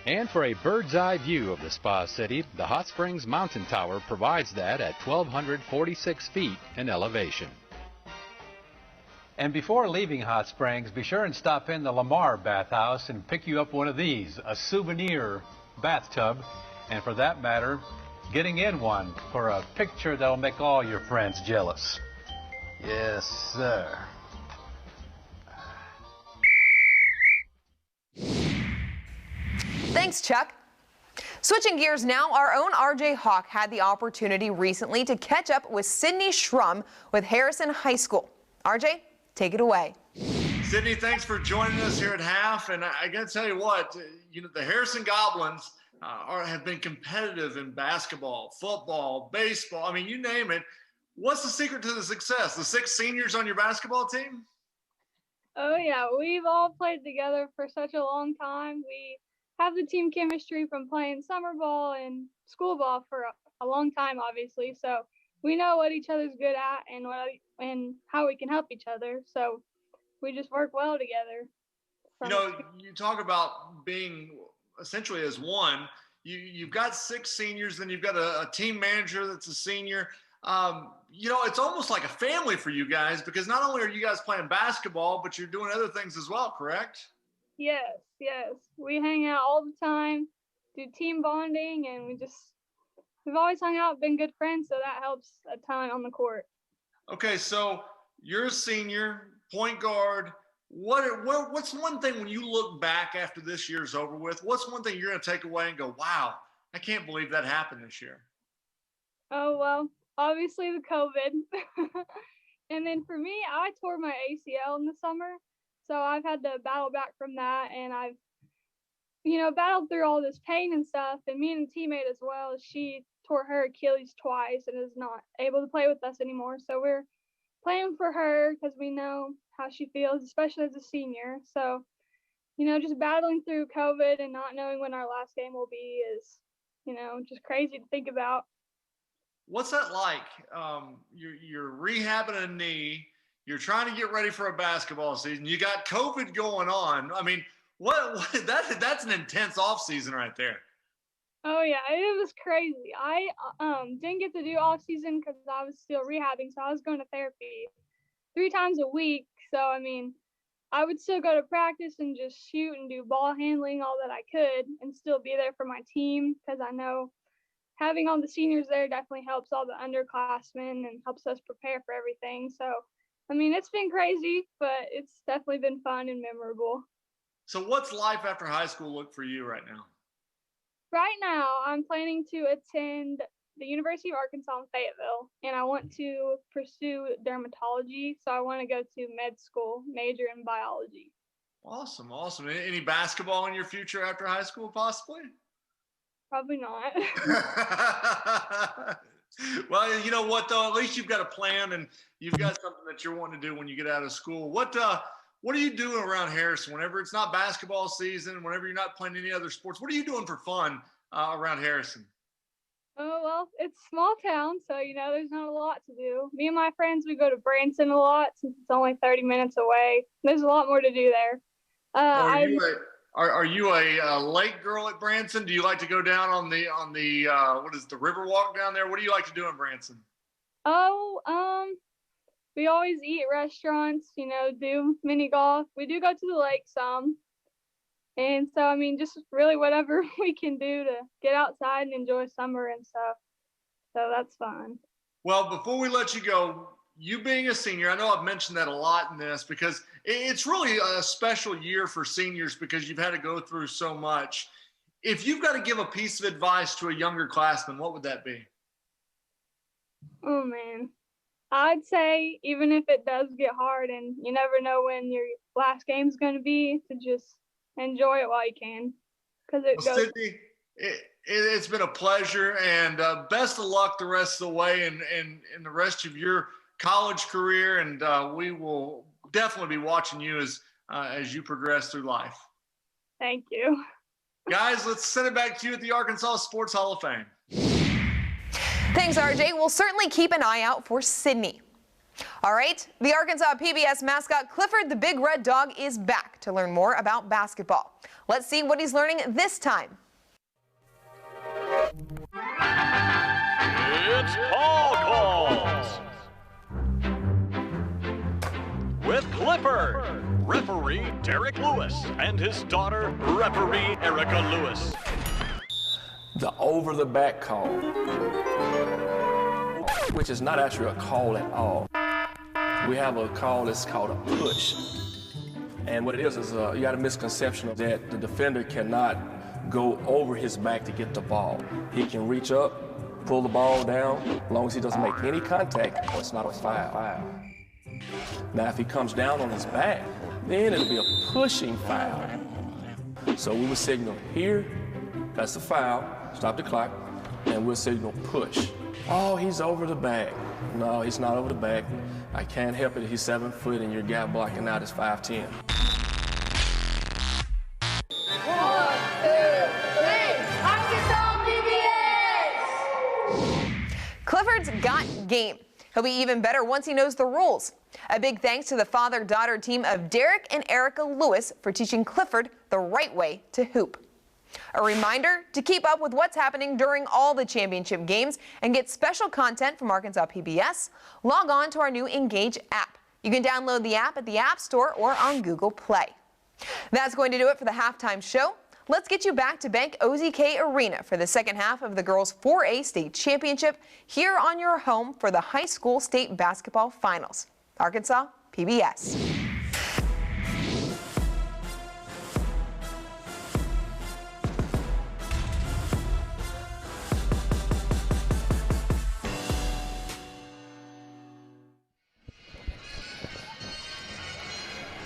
And for a bird's-eye view of the Spa City, the Hot Springs Mountain Tower provides that at 1,246 feet in elevation. And before leaving Hot Springs, be sure and stop in the Lamar Bathhouse and pick you up one of these, a souvenir bathtub, and for that matter, getting in one for a picture that'll make all your friends jealous. Yes, sir. Thanks, Chuck. Switching gears now, our own RJ Hawk had the opportunity recently to catch up with Sydney Schrum with Harrison High School. RJ, take it away. Sydney, thanks for joining us here at half. And I got to tell you what, the Harrison Goblins have been competitive in basketball, football, baseball. I mean, you name it. What's the secret to the success? The 6 seniors on your basketball team? Oh, yeah. We've all played together for such a long time. We have the team chemistry from playing summer ball and school ball for a long time, obviously. So we know what each other's good at and how we can help each other. So we just work well together. You talk about being essentially as one. You've got 6 seniors, then you've got a team manager that's a senior. It's almost like a family for you guys because not only are you guys playing basketball, but you're doing other things as well, correct? Yes. We hang out all the time, do team bonding, and we've always hung out, been good friends, so that helps a ton on the court. Okay, so you're a senior, point guard. What's one thing when you look back after this year's over with, what's one thing you're going to take away and go, wow, I can't believe that happened this year? Oh, well, obviously the COVID. And then for me, I tore my ACL in the summer. So I've had to battle back from that, and I've, battled through all this pain and stuff. And me and a teammate as well, she tore her Achilles twice and is not able to play with us anymore. So we're playing for her because we know how she feels, especially as a senior. So, just battling through COVID and not knowing when our last game will be is, just crazy to think about. What's that like? You're rehabbing a knee. You're trying to get ready for a basketball season. You got COVID going on. I mean, that's an intense off season right there. Oh yeah, it was crazy. I didn't get to do off season because I was still rehabbing, so I was going to therapy 3 times a week. So, I mean, I would still go to practice and just shoot and do ball handling all that I could and still be there for my team, because I know having all the seniors there definitely helps all the underclassmen and helps us prepare for everything. So, I mean, it's been crazy, but it's definitely been fun and memorable. So what's life after high school look for you right now? Right now, I'm planning to attend the University of Arkansas in Fayetteville, and I want to pursue dermatology. So I want to go to med school, major in biology. Awesome, awesome. Any basketball in your future after high school, possibly? Probably not. Well, you know what, though? At least you've got a plan, and you've got something that you're wanting to do when you get out of school. What are you doing around Harrison whenever it's not basketball season, whenever you're not playing any other sports? What are you doing for fun around Harrison? Oh, well, it's a small town, so, you know, there's not a lot to do. Me and my friends, we go to Branson a lot since it's only 30 minutes away. There's a lot more to do there. Are you a lake girl at Branson? Do you like to go down on the what is the river walk down there? What do you like to do in Branson? We always eat at restaurants, you know, do mini golf. We do go to the lake some. And so, I mean, just really whatever we can do to get outside and enjoy summer and stuff. So that's fun. Well, before we let you go, you being a senior, I know I've mentioned that a lot in this because it's really a special year for seniors because you've had to go through so much. If you've got to give a piece of advice to a younger classman, what would that be? Oh, man. I'd say even if it does get hard and you never know when your last game's going to be, to just enjoy it while you can. Sydney, it's been a pleasure, and best of luck the rest of the way and the rest of your college career, and we will definitely be watching you as you progress through life. Thank you. Guys, let's send it back to you at the Arkansas Sports Hall of Fame. Thanks, RJ. We'll certainly keep an eye out for Sydney. All right, the Arkansas PBS mascot Clifford the Big Red Dog is back to learn more about basketball. Let's see what he's learning this time. It's Paul Calls with Clifford, referee Derek Lewis, and his daughter, referee Erica Lewis. The over-the-back call, which is not actually a call at all. We have a call that's called a push. And what it is you got a misconception of that the defender cannot go over his back to get the ball. He can reach up, pull the ball down, as long as he doesn't make any contact, it's not a foul. Now, if he comes down on his back, then it'll be a pushing foul. So we will signal here, that's a foul, stop the clock, and we'll signal push. Oh, he's over the back. No, he's not over the back. I can't help it. He's 7 foot and your guy blocking out is 5'10". 1, 2, 3, Arkansas PBS! Clifford's got game. He'll be even better once he knows the rules. A big thanks to the father-daughter team of Derek and Erica Lewis for teaching Clifford the right way to hoop. A reminder to keep up with what's happening during all the championship games and get special content from Arkansas PBS. Log on to our new Engage app. You can download the app at the App Store or on Google Play. That's going to do it for the halftime show. Let's get you back to Bank OZK Arena for the second half of the girls 4A state championship here on your home for the high school state basketball finals. Arkansas PBS.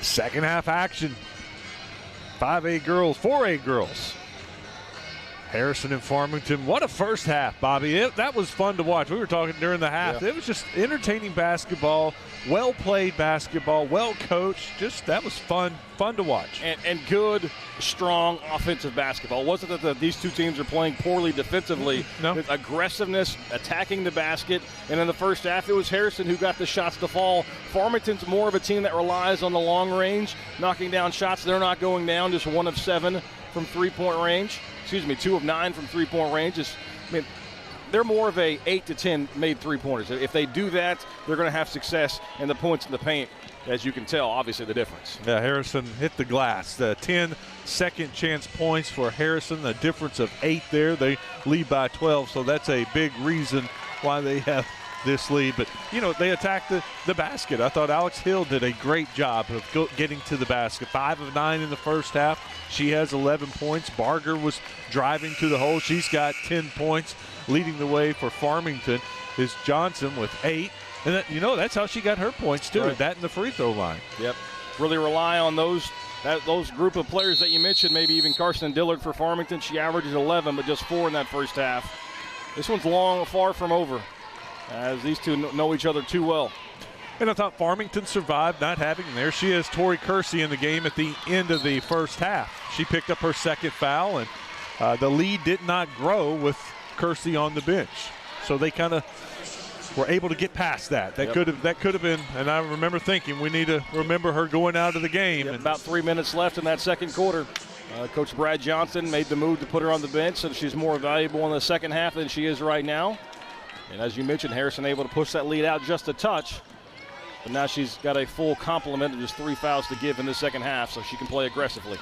Second half action. 5A girls, 4A girls. Harrison and Farmington. What a first half, Bobby. That was fun to watch. We were talking during the half. Yeah. It was just entertaining basketball, well-played basketball, well-coached. That was fun to watch. And good, strong offensive basketball. It wasn't that these two teams are playing poorly defensively. No. With aggressiveness, attacking the basket. And in the first half, it was Harrison who got the shots to fall. Farmington's more of a team that relies on the long range, knocking down shots. They're not going down, just 1 of 7 from three-point range. 2 of 9 from three-point range. they're more of a 8 to 10 made three-pointers. If they do that, they're going to have success in the points in the paint, as you can tell, obviously, the difference. Yeah, Harrison hit the glass. 10 second chance points for Harrison, a difference of 8 there. They lead by 12, so that's a big reason why they have this lead. But, they attacked the basket. I thought Alex Hill did a great job of getting to the basket. 5 of 9 in the first half. She has 11 points. Barger was driving to the hole. She's got 10 points. Leading the way for Farmington is Johnson with 8. And that's how she got her points, too. Right. That and the free throw line. Yep. Really rely on those group of players that you mentioned, maybe even Carson Dillard for Farmington. She averages 11, but just 4 in that first half. This one's far from over, as these two know each other too well. And I thought Farmington survived not having him there. She has Tori Kersey in the game at the end of the first half. She picked up her second foul, and the lead did not grow with Kersey on the bench. So they kind of were able to get past that. That could have been, and I remember thinking we need to remember her going out of the game. Yep, about 3 minutes left in that second quarter. Coach Brad Johnson made the move to put her on the bench, so she's more valuable in the second half than she is right now. And as you mentioned, Harrison able to push that lead out just a touch. But now she's got a full complement of just 3 fouls to give in the second half, so she can play aggressively.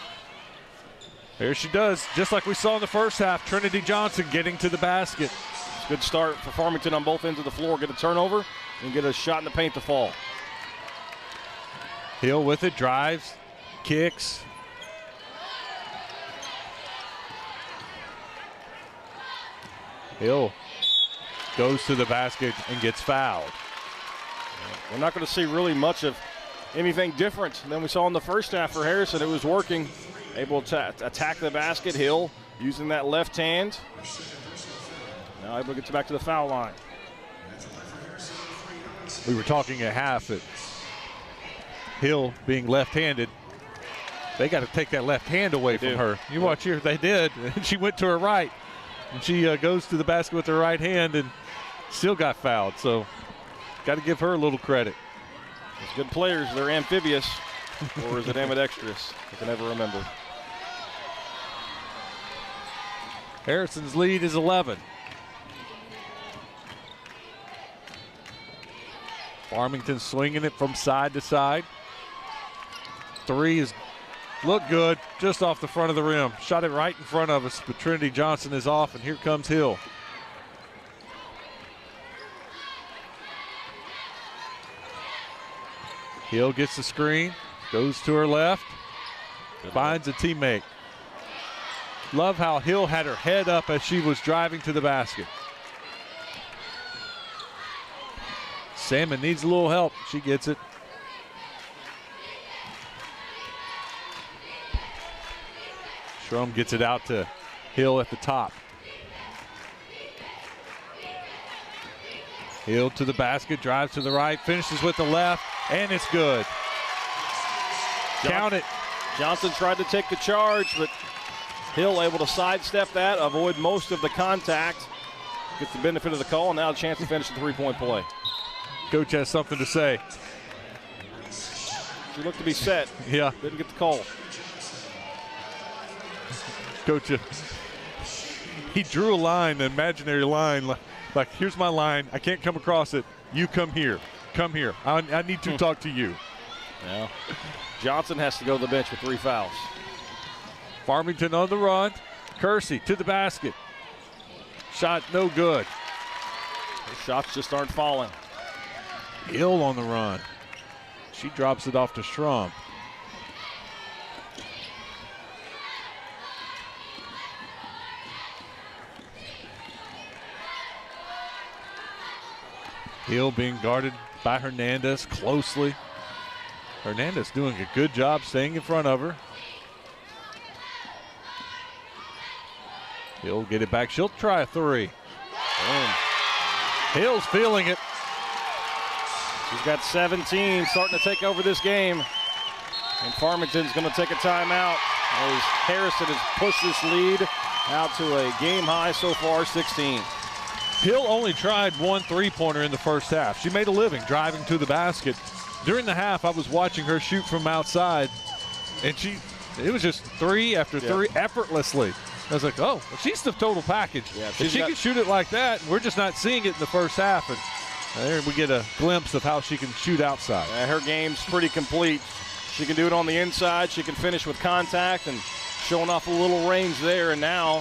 There she does, just like we saw in the first half. Trinity Johnson getting to the basket. Good start for Farmington on both ends of the floor. Get a turnover and get a shot in the paint to fall. Hill with it, drives, kicks. Hill goes to the basket and gets fouled. We're not going to see really much of anything different than we saw in the first half for Harrison. It was working, able to attack the basket. Hill using that left hand. Now able to get back to the foul line. We were talking at half that Hill being left-handed, they got to take that left hand away from her. You watch here, they did. She went to her right. And she goes to the basket with her right hand and still got fouled. So got to give her a little credit. It's good players. They're amphibious. Or is it ambidextrous? I can never remember. Harrison's lead is 11. Farmington swinging it from side to side. 3 is look good, just off the front of the rim. Shot it right in front of us, but Trinity Johnson is off, and here comes Hill. Hill gets the screen, goes to her left, finds a teammate. Love how Hill had her head up as she was driving to the basket. Salmon needs a little help. She gets it. Schrum gets it out to Hill at the top. Hill to the basket, drives to the right, finishes with the left, and it's good. Count it. Johnson tried to take the charge, but Hill able to sidestep that, avoid most of the contact, gets the benefit of the call, and now a chance to finish the three-point play. Coach has something to say. She looked to be set. Yeah. Didn't get the call. Coach, he drew a line, an imaginary line, like here's my line. I can't come across it. You come here. Come here. I need to talk to you. Yeah. Johnson has to go to the bench with 3 fouls. Farmington on the run. Kersey to the basket. Shot no good. The shots just aren't falling. Hill on the run. She drops it off to Schrum. Hill being guarded by Hernandez closely. Hernandez doing a good job staying in front of her. Hill get it back. She'll try a 3. Boom. Hill's feeling it. She's got 17, starting to take over this game. And Farmington's going to take a timeout as Harrison has pushed this lead out to a game high so far, 16. Hill only tried 1 3-pointer in the first half. She made a living driving to the basket. During the half, I was watching her shoot from outside, and it was just 3 after 3 effortlessly. I was like, oh, well, she's the total package. Yeah, if she can shoot it like that, we're just not seeing it in the first half. And there we get a glimpse of how she can shoot outside. Her game's pretty complete. She can do it on the inside. She can finish with contact and showing off a little range there. And now,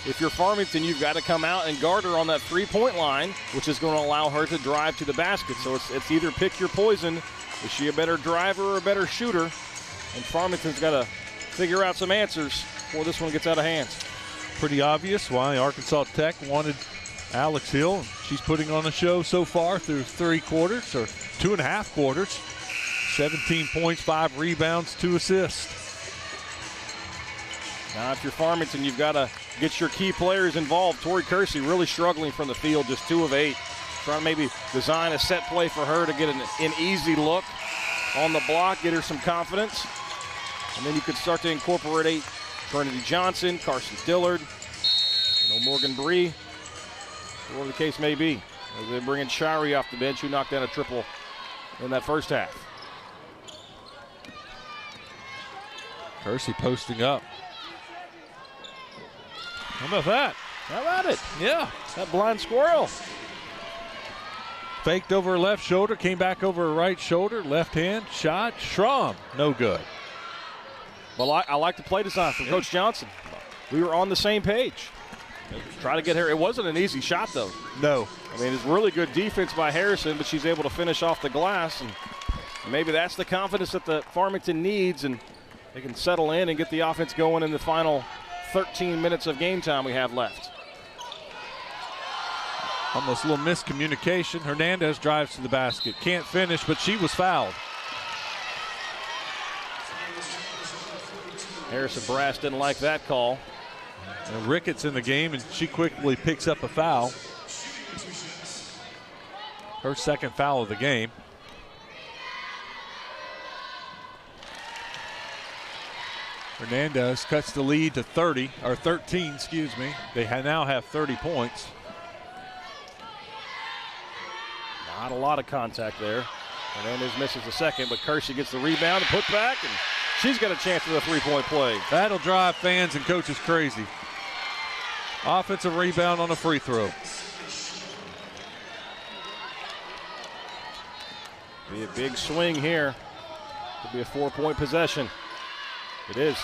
if you're Farmington, you've got to come out and guard her on that three-point line, which is going to allow her to drive to the basket. So it's either pick your poison. Is she a better driver or a better shooter? And Farmington's got to figure out some answers before this one gets out of hand. Pretty obvious why Arkansas Tech wanted Alex Hill. She's putting on a show so far through 3 quarters or 2.5 quarters. 17 points, 5 rebounds, 2 assists. Now, if you're Farmington, you've got to get your key players involved. Tori Kersey really struggling from the field, just 2 of 8. Trying to maybe design a set play for her to get an easy look on the block, get her some confidence. And then you could start to incorporate Trinity Johnson, Carson Dillard, Morgan Bree, whatever the case may be. As they bring in Shirey off the bench, who knocked down a triple in that first half. Kersey posting up. How about that? How about it? Yeah. That blind squirrel. Faked over her left shoulder, came back over her right shoulder, left hand, shot, Schramm, no good. Well, I like the play design from Coach Johnson. We were on the same page. Try to get her. It wasn't an easy shot, though. No. I mean, it's really good defense by Harrison, but she's able to finish off the glass. And maybe that's the confidence that the Farmington needs, and they can settle in and get the offense going in the final 13 minutes of game time we have left. Almost a little miscommunication. Hernandez drives to the basket. Can't finish, but she was fouled. Harrison Brass didn't like that call. And Ricketts in the game, and she quickly picks up a foul. Her second foul of the game. Hernandez cuts the lead to 13, excuse me. They now have 30 points. Not a lot of contact there. Hernandez misses the second, but Kersey gets the rebound and put back, and she's got a chance for the three-point play. That'll drive fans and coaches crazy. Offensive rebound on a free throw. Be a big swing here. Could be a 4-point possession. It is.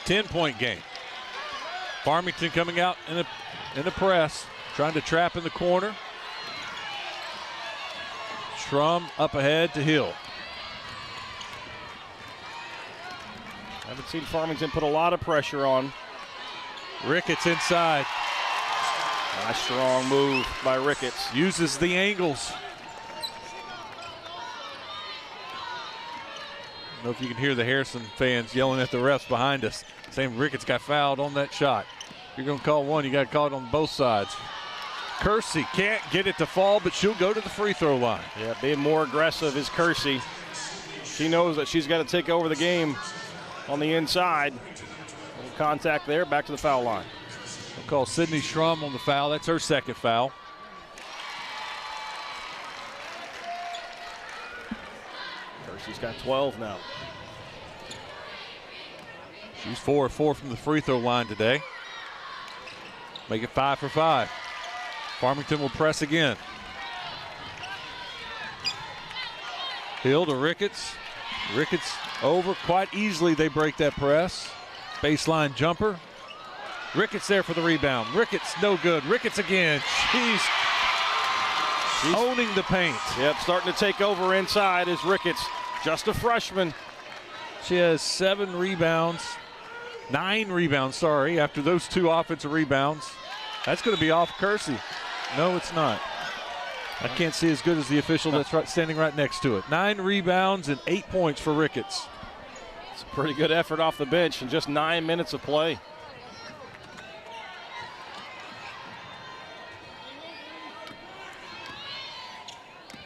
10-point game. Farmington coming out in the press, trying to trap in the corner. Schramm up ahead to Hill. Haven't seen Farmington put a lot of pressure on. Ricketts inside. Nice strong move by Ricketts. Uses the angles. I don't know if you can hear the Harrison fans yelling at the refs behind us, saying Ricketts got fouled on that shot. If you're going to call one, you got to call it on both sides. Kersey can't get it to fall, but she'll go to the free throw line. Yeah, being more aggressive is Kersey. She knows that she's got to take over the game on the inside. Little contact there, back to the foul line. We'll call Sydney Schramm on the foul. That's her second foul. Kersey's got 12 now. She's 4 of 4 from the free throw line today. Make it 5 for 5. Farmington will press again. Hill to Ricketts. Ricketts over quite easily. They break that press. Baseline jumper. Ricketts there for the rebound. Ricketts no good. Ricketts again. She's owning the paint. Yep, starting to take over inside is Ricketts. Just a freshman. She has 9 rebounds, after those 2 offensive rebounds. That's going to be off Kersey. No, it's not. I can't see as good as the official that's standing right next to it. 9 rebounds and 8 points for Ricketts. It's a pretty good effort off the bench in just 9 minutes of play.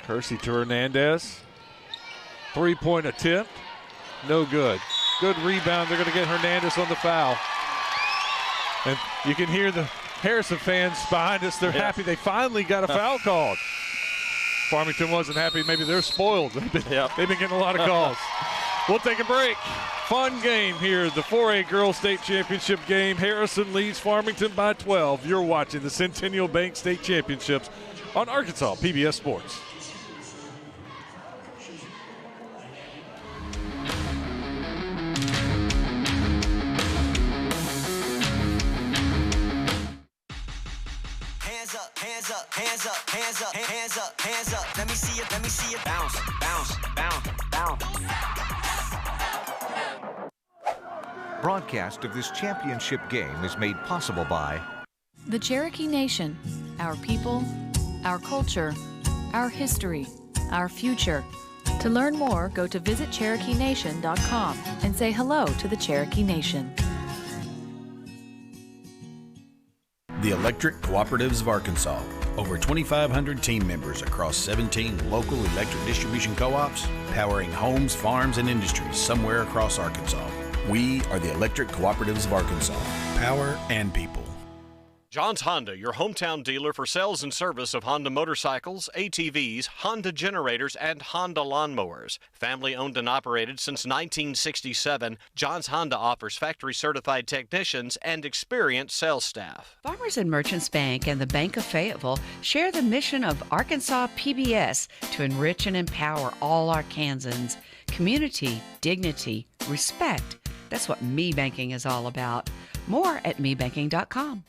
Kersey to Hernandez. 3-point attempt. No good. Good rebound. They're going to get Hernandez on the foul. And you can hear the Harrison fans behind us. They're happy they finally got a foul called. Farmington wasn't happy. Maybe they're spoiled. They've been getting a lot of calls. We'll take a break. Fun game here, the 4A Girls State Championship game. Harrison leads Farmington by 12. You're watching the Centennial Bank State Championships on Arkansas PBS Sports. Hands up, hands up, hands up, hands up, hands up, hands up. Let me see it bounce, bounce, bounce, bounce. Broadcast of this championship game is made possible by the Cherokee Nation, our people, our culture, our history, our future. To learn more, go to visitcherokeenation.com and say hello to the Cherokee Nation. The Electric Cooperatives of Arkansas. Over 2,500 team members across 17 local electric distribution co-ops, powering homes, farms, and industries somewhere across Arkansas. We are the Electric Cooperatives of Arkansas. Power and people. John's Honda, your hometown dealer for sales and service of Honda motorcycles, ATVs, Honda generators, and Honda lawnmowers. Family owned and operated since 1967, John's Honda offers factory-certified technicians and experienced sales staff. Farmers and Merchants Bank and the Bank of Fayetteville share the mission of Arkansas PBS to enrich and empower all Arkansans. Community, dignity, respect. That's what Me Banking is all about. More at mebanking.com.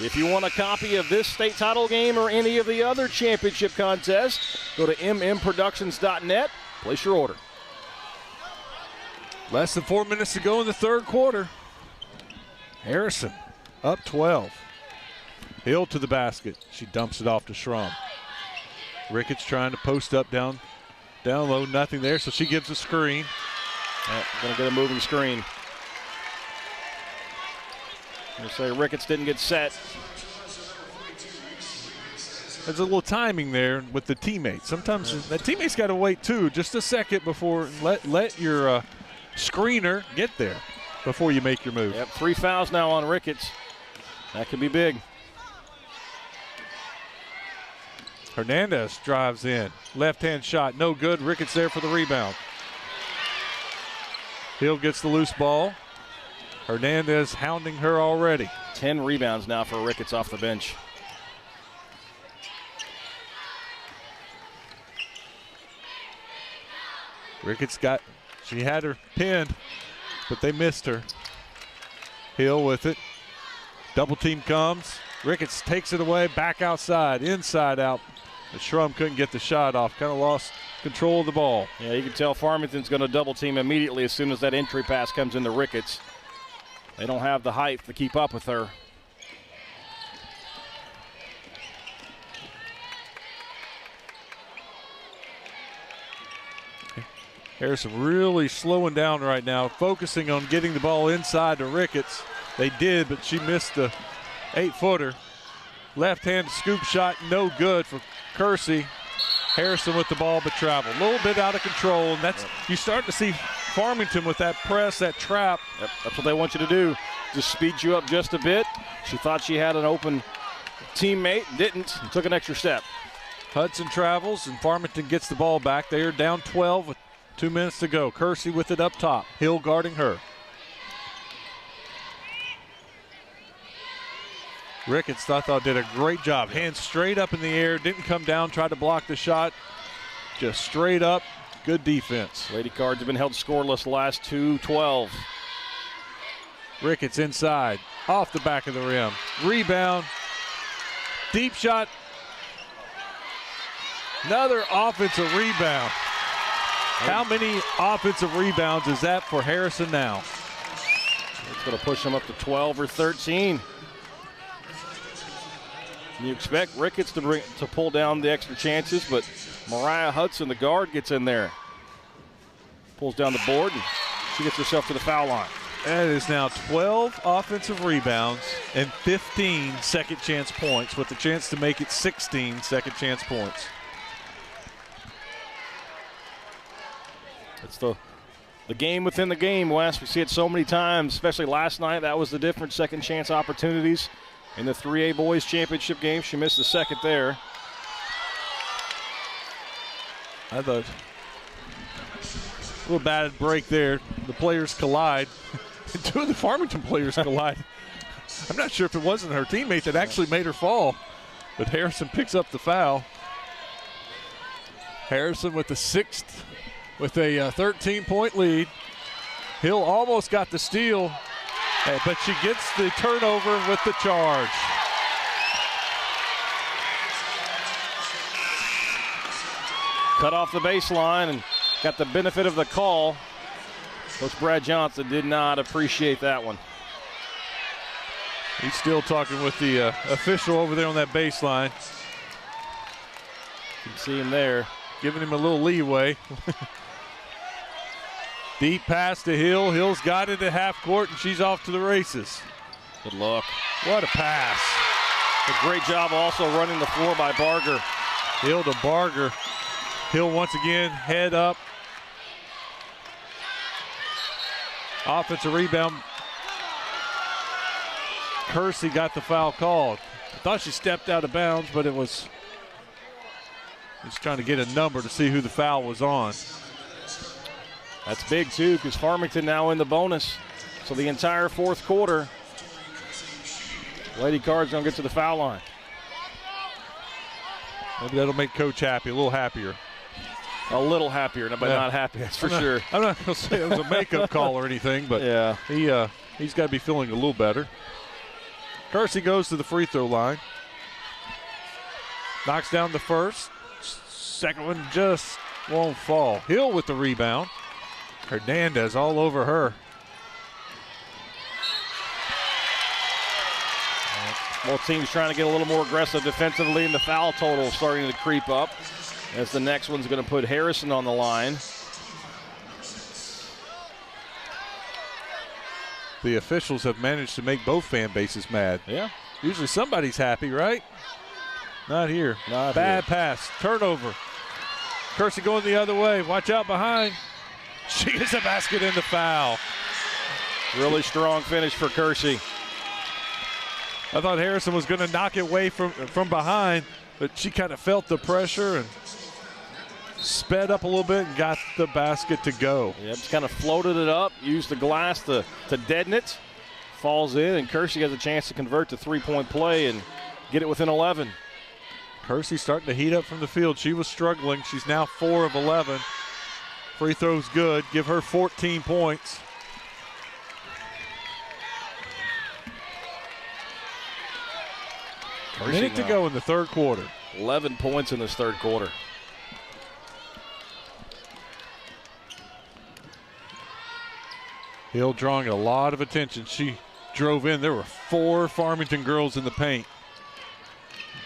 If you want a copy of this state title game or any of the other championship contests, go to mmproductions.net, place your order. Less than 4 minutes to go in the third quarter. Harrison up 12. Hill to the basket. She dumps it off to Schrum. Ricketts trying to post up down low, nothing there, so she gives a screen. Gonna get a moving screen. I'm gonna say Ricketts didn't get set. There's a little timing there with the teammates. Sometimes the teammates got to wait too, just a second before let your screener get there before you make your move. Yep, 3 fouls now on Ricketts. That could be big. Hernandez drives in. Left-hand shot, no good. Ricketts there for the rebound. Hill gets the loose ball. Hernandez hounding her already. 10 rebounds now for Ricketts off the bench. Ricketts she had her pinned, but they missed her. Hill with it. Double team comes. Ricketts takes it away, back outside, inside out. But Schrum couldn't get the shot off, kind of lost control of the ball. Yeah, you can tell Farmington's going to double team immediately as soon as that entry pass comes into Ricketts. They don't have the height to keep up with her. Harrison really slowing down right now, focusing on getting the ball inside to Ricketts. They did, but she missed the 8-footer. Left-hand scoop shot, no good for Kersey. Harrison with the ball, but travel. A little bit out of control, and that's you start to see Farmington with that press, that trap. Yep, that's what they want you to do. Just speed you up just a bit. She thought she had an open teammate, didn't, and took an extra step. Hudson travels, and Farmington gets the ball back. They are down 12 with 2 minutes to go. Kersey with it up top. Hill guarding her. Ricketts, I thought, did a great job. Hands straight up in the air, didn't come down, tried to block the shot. Just straight up, good defense. Lady Cards have been held scoreless the last 2-12. Ricketts inside, off the back of the rim. Rebound, deep shot. Another offensive rebound. How many offensive rebounds is that for Harrison now? It's going to push them up to 12 or 13. You expect Ricketts to pull down the extra chances, but Mariah Hudson, the guard, gets in there. Pulls down the board, and she gets herself to the foul line. That is now 12 offensive rebounds and 15 second chance points, with the chance to make it 16 second chance points. It's the game within the game, Wes. We see it so many times, especially last night. That was the difference, second chance opportunities. In the 3A Boys Championship game, she missed the second there. I thought little bad break there. The players collide. Two of the Farmington players collide. I'm not sure if it wasn't her teammate that actually made her fall, but Harrison picks up the foul. Harrison with the sixth, with a 13-point lead. Hill almost got the steal, but she gets the turnover with the charge. Cut off the baseline and got the benefit of the call. Coach Brad Johnson did not appreciate that one. He's still talking with the official over there on that baseline. You can see him there. Giving him a little leeway. Deep pass to Hill. Hill's got it at half court, and she's off to the races. Good luck. What a pass. A great job also running the floor by Barger. Hill to Barger. Hill once again, head up. Offensive rebound. Kersey got the foul called. I thought she stepped out of bounds, but it was just trying to get a number to see who the foul was on. That's big too, because Farmington now in the bonus. So the entire fourth quarter, Lady Cards gonna get to the foul line. Maybe that'll make Coach happy, a little happier. A little happier, but not happy, that's for sure. I'm not going to say it was a makeup call or anything, but yeah, he's got to be feeling a little better. Kersey goes to the free throw line. Knocks down the first. Second one just won't fall. Hill with the rebound. Hernandez all over her. Both teams trying to get a little more aggressive defensively, and the foul total starting to creep up as the next one's going to put Harrison on the line. The officials have managed to make both fan bases mad. Yeah. Usually somebody's happy, right? Not here. Not Bad here. pass. Turnover. Kersey going the other way. Watch out behind. She gets a basket in the foul. Really strong finish for Kersey. I thought Harrison was going to knock it away from behind, but she kind of felt the pressure and sped up a little bit and got the basket to go. Yep, just kind of floated it up, used the glass to deaden it. Falls in, and Kersey has a chance to convert to three-point play and get it within 11. Kersey starting to heat up from the field. She was struggling. She's now 4 of 11. Free throw's good. Give her 14 points. A minute to go in the third quarter. 11 points in this third quarter. Hill drawing a lot of attention. She drove in. There were 4 Farmington girls in the paint.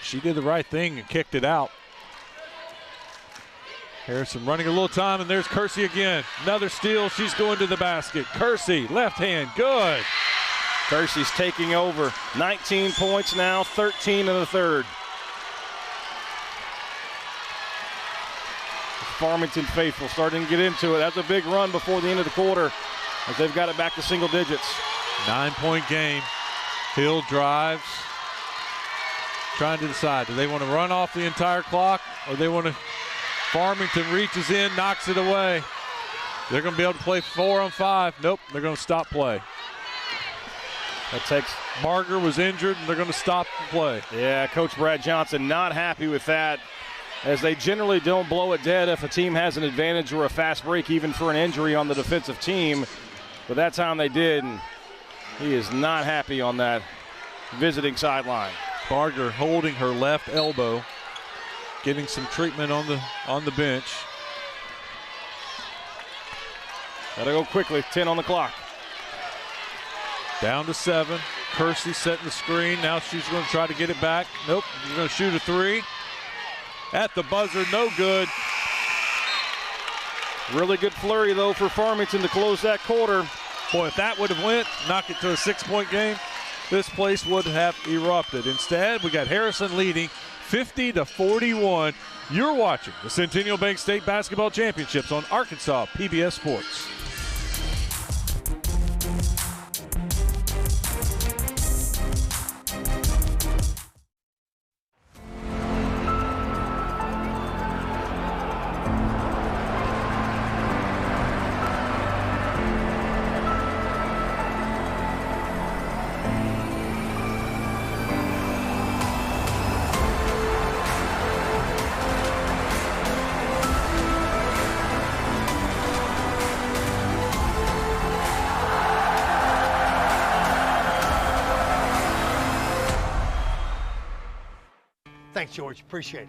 She did the right thing and kicked it out. Harrison running a little time, and there's Kersey again. Another steal. She's going to the basket. Kersey, left hand, good. Kersey's taking over. 19 points now, 13 in the third. Farmington faithful starting to get into it. That's a big run before the end of the quarter as they've got it back to single digits. 9-point game. Hill drives. Trying to decide, do they want to run off the entire clock or they want to? Farmington reaches in, knocks it away. They're going to be able to play 4 on 5. Nope, they're going to stop play. That takes. Barger was injured, and they're going to stop the play. Yeah, Coach Brad Johnson not happy with that, as they generally don't blow it dead if a team has an advantage or a fast break, even for an injury on the defensive team. But that time they did, and he is not happy on that visiting sideline. Barger holding her left elbow, getting some treatment on the bench. Gotta go quickly, 10 on the clock. Down to 7. Kersey setting the screen. Now she's going to try to get it back. Nope, she's going to shoot a 3. At the buzzer, no good. Really good flurry, though, for Farmington to close that quarter. Boy, if that would have went, knock it to a 6-point game, this place would have erupted. Instead, we got Harrison leading 50-41. You're watching the Centennial Bank State Basketball Championships on Arkansas PBS Sports. Thanks, George. Appreciate it.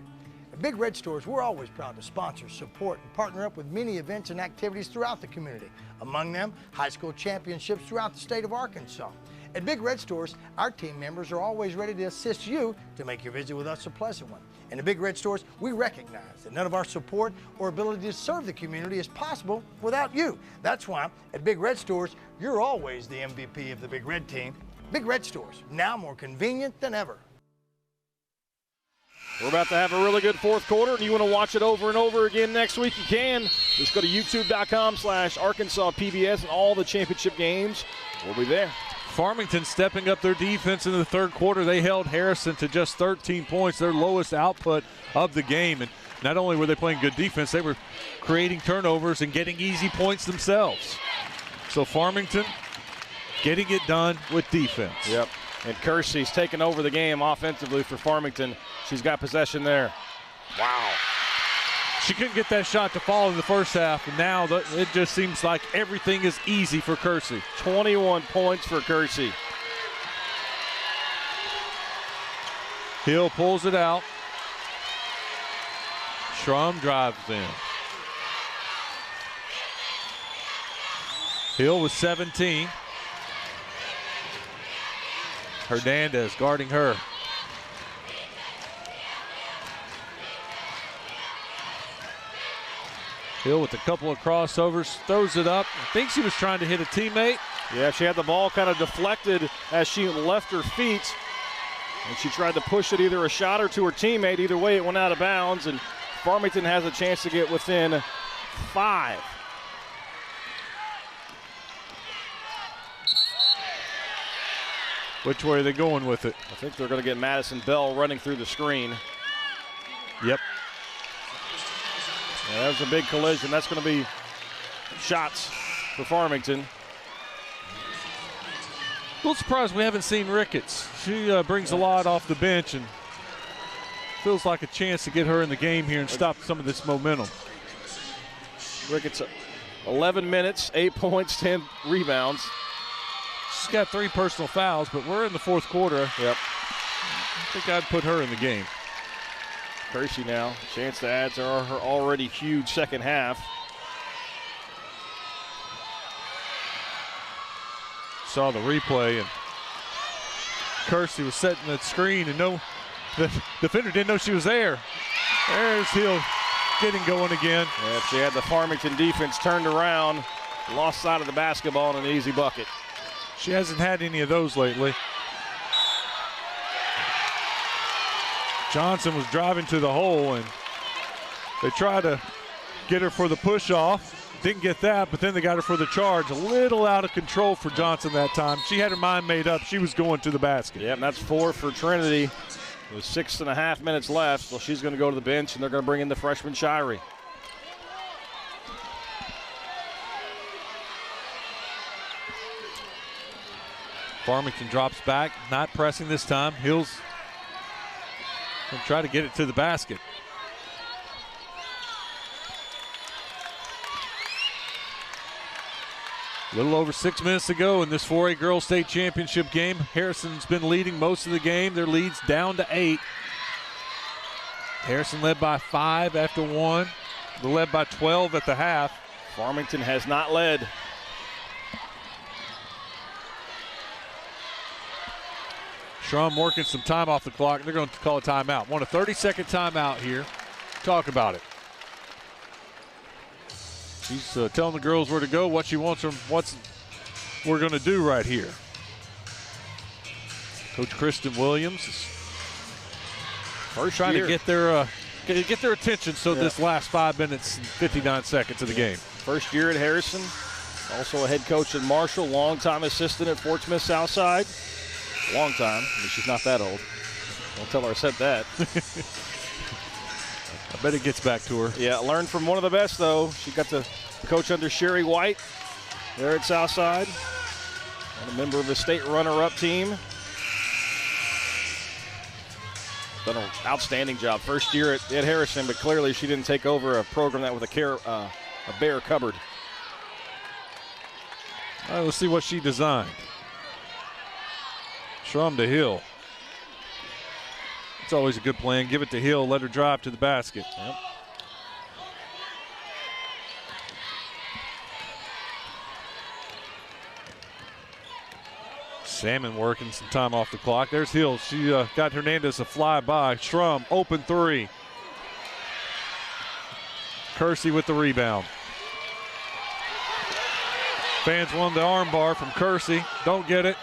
At Big Red Stores, we're always proud to sponsor, support, and partner up with many events and activities throughout the community. Among them, high school championships throughout the state of Arkansas. At Big Red Stores, our team members are always ready to assist you to make your visit with us a pleasant one. And at Big Red Stores, we recognize that none of our support or ability to serve the community is possible without you. That's why at Big Red Stores, you're always the MVP of the Big Red team. Big Red Stores, now more convenient than ever. We're about to have a really good fourth quarter, and you want to watch it over and over again next week, you can. Just go to youtube.com/ArkansasPBS, and all the championship games will be there. Farmington stepping up their defense in the third quarter. They held Harrison to just 13 points, their lowest output of the game. And not only were they playing good defense, they were creating turnovers and getting easy points themselves. So Farmington getting it done with defense. Yep. And Kersey's taken over the game offensively for Farmington. She's got possession there. Wow. She couldn't get that shot to fall in the first half, and now it just seems like everything is easy for Kersey. 21 points for Kersey. Hill pulls it out. Schrum drives in. Hill with 17. Hernandez guarding her. Hill with a couple of crossovers, throws it up. I think she was trying to hit a teammate. Yeah, she had the ball kind of deflected as she left her feet. And she tried to push it either a shot or to her teammate. Either way, it went out of bounds. And Farmington has a chance to get within 5. Which way are they going with it? I think they're going to get Madison Bell running through the screen. Yep. Yeah, that was a big collision. That's going to be shots for Farmington. A little surprised we haven't seen Ricketts. She brings a lot off the bench and feels like a chance to get her in the game here and stop some of this momentum. Ricketts, 11 minutes, 8 points, 10 rebounds. She's got 3 personal fouls, but we're in the fourth quarter. Yep. I think I'd put her in the game. Kersey now, chance to add to her already huge second half. Saw the replay, and Kersey was setting that screen, and the defender didn't know she was there. There's Hill getting going again. Yeah, she had the Farmington defense turned around, lost sight of the basketball, and an easy bucket. She hasn't had any of those lately. Johnson was driving to the hole, and they tried to get her for the push-off. Didn't get that, but then they got her for the charge. A little out of control for Johnson that time. She had her mind made up. She was going to the basket. Yep, and that's 4 for Trinity. With 6.5 minutes left, so she's going to go to the bench, and they're going to bring in the freshman Shirey. Farmington drops back, not pressing this time. Hill's going to try to get it to the basket. A little over 6 minutes to go in this 4A Girls State Championship game. Harrison's been leading most of the game. Their lead's down to 8. Harrison led by 5 after 1. They're led by 12 at the half. Farmington has not led. Schrum working some time off the clock. They're going to call a timeout. Want a 30-second timeout here. Talk about it. She's telling the girls where to go, what she wants them, what we're going to do right here. Coach Kristen Williams is first trying to get their attention. So this last 5 minutes and 59 seconds of the game. First year at Harrison, also a head coach at Marshall, longtime assistant at Fort Smith Southside. Long time. I mean, she's not that old. Don't tell her I said that. I bet it gets back to her. Yeah, learned from one of the best, though. She got to coach under Sherry White there at Southside. And a member of the state runner-up team. Done an outstanding job. First year at Harrison, but clearly she didn't take over a program that with a bare cupboard. All right, let's see what she designed. Schrum to Hill. It's always a good plan. Give it to Hill, let her drive to the basket. Yep. Salmon working some time off the clock. There's Hill. She got Hernandez a fly by. Schrum, open three. Kersey with the rebound. Fans won the arm bar from Kersey. Don't get it,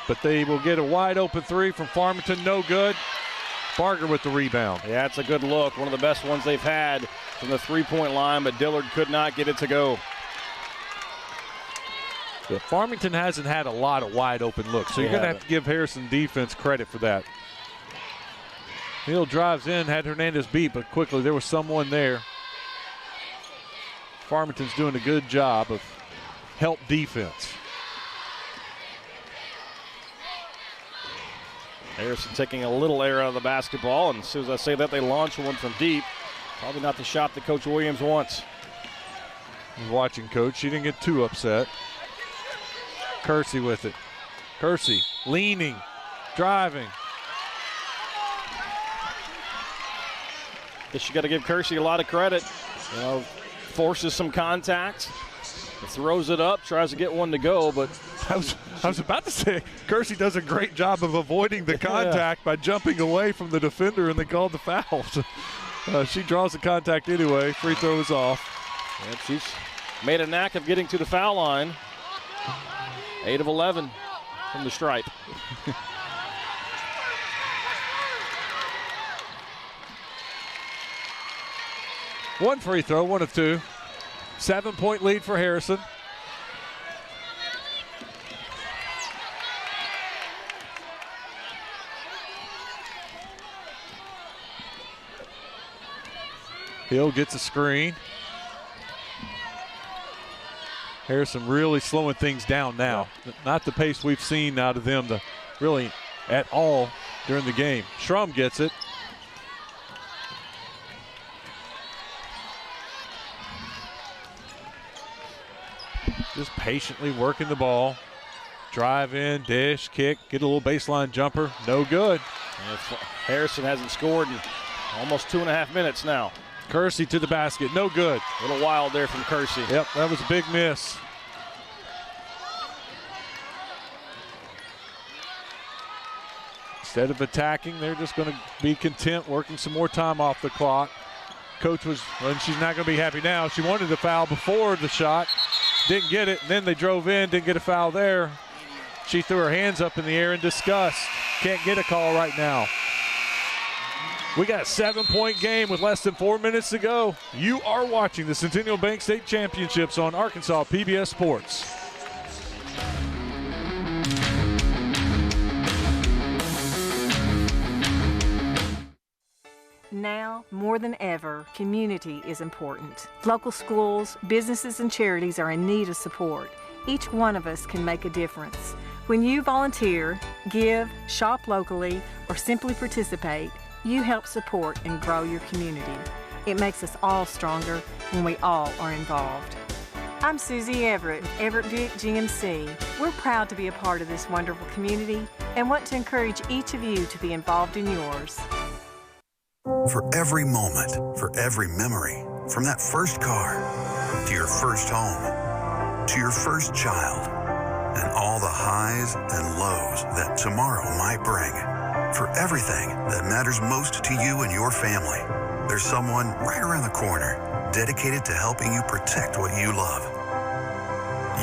but they will get a wide open three from Farmington. No good. Barger with the rebound. Yeah, it's a good look. One of the best ones they've had from the three-point line, but Dillard could not get it to go. Yeah, Farmington hasn't had a lot of wide open looks, so you're going to have to give Harrison defense credit for that. Hill drives in, had Hernandez beat, but quickly there was someone there. Farmington's doing a good job of help defense. Harrison taking a little air out of the basketball, and as soon as I say that, they launch one from deep. Probably not the shot that Coach Williams wants. Watching Coach, she didn't get too upset. Kersey with it. Kersey leaning, driving. Guess you got to give Kersey a lot of credit. You know, forces some contact, throws it up, tries to get one to go, but I was about to say Kersey does a great job of avoiding the contact by jumping away from the defender, and they called the foul. She draws the contact anyway. Free throw is off. And she's made a knack of getting to the foul line. 8 of 11 from the stripe. One free throw, 1 of 2. 7-point lead for Harrison. Hill gets a screen. Harrison really slowing things down now. Yeah. Not the pace we've seen out of them really at all during the game. Schrum gets it. Just patiently working the ball. Drive in, dish, kick, get a little baseline jumper. No good. Harrison hasn't scored in almost 2.5 minutes now. Kersey to the basket, no good. A little wild there from Kersey. Yep, that was a big miss. Instead of attacking, they're just going to be content working some more time off the clock. Coach was, and she's not going to be happy now. She wanted a foul before the shot, didn't get it, and then they drove in, didn't get a foul there. She threw her hands up in the air in disgust. Can't get a call right now. We got a 7-point game with less than 4 minutes to go. You are watching the Centennial Bank State Championships on Arkansas PBS Sports. Now, more than ever, community is important. Local schools, businesses, and charities are in need of support. Each one of us can make a difference. When you volunteer, give, shop locally, or simply participate, you help support and grow your community. It makes us all stronger when we all are involved. I'm Susie Everett with Everett Buick GMC. We're proud to be a part of this wonderful community and want to encourage each of you to be involved in yours. For every moment, for every memory, from that first car to your first home, to your first child, and all the highs and lows that tomorrow might bring. For everything that matters most to you and your family, there's someone right around the corner dedicated to helping you protect what you love.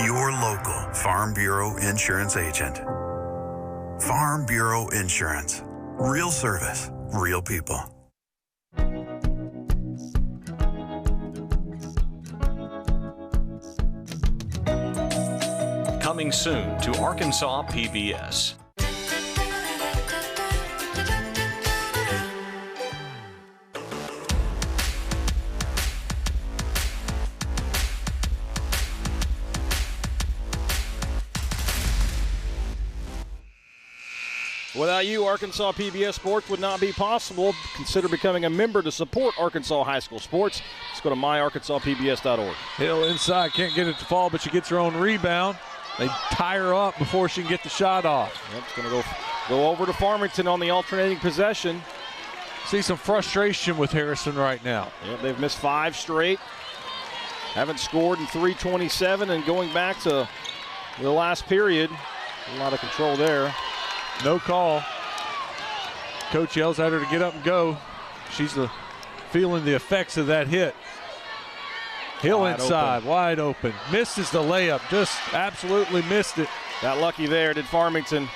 Your local Farm Bureau Insurance agent. Farm Bureau Insurance. Real service, real people. Coming soon to Arkansas PBS. Without you, Arkansas PBS Sports would not be possible. Consider becoming a member to support Arkansas high school sports. Just go to myarkansaspbs.org. Hill inside, can't get it to fall, but she gets her own rebound. They tie her up before she can get the shot off. Yep, it's going to go over to Farmington on the alternating possession. See some frustration with Harrison right now. Yep, they've missed 5 straight. Haven't scored in 3:27, and going back to the last period, a lot of control there. No call. Coach yells at her to get up and go. She's feeling the effects of that hit. Hill Wide inside, open. wide open. Misses the layup, just absolutely missed it. Got lucky there, did Farmington.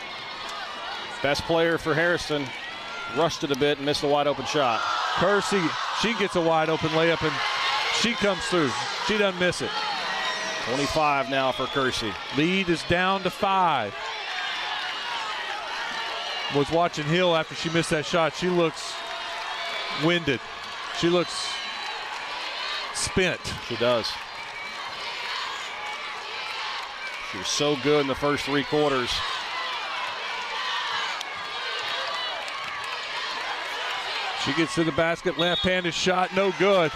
Best player for Harrison. Rushed it a bit and missed a wide open shot. Kersey, she gets a wide open layup and she comes through. She doesn't miss it. 25 now for Kersey. Lead is down to 5. Was watching Hill after she missed that shot. She looks winded. She looks spent. She does. She was so good in the first 3 quarters. She gets to the basket, left-handed shot, no good.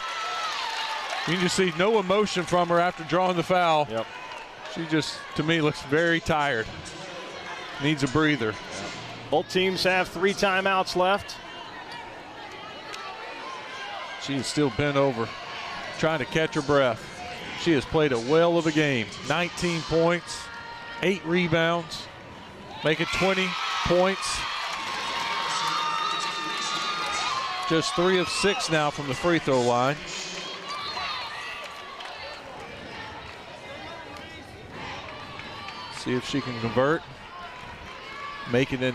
You can just see no emotion from her after drawing the foul. Yep. She just, to me, looks very tired. Needs a breather. Yep. Both teams have 3 timeouts left. She is still bent over, trying to catch her breath. She has played a whale of a game. 19 points, 8 rebounds, making 20 points. Just 3 of 6 now from the free throw line. See if she can convert. Make it a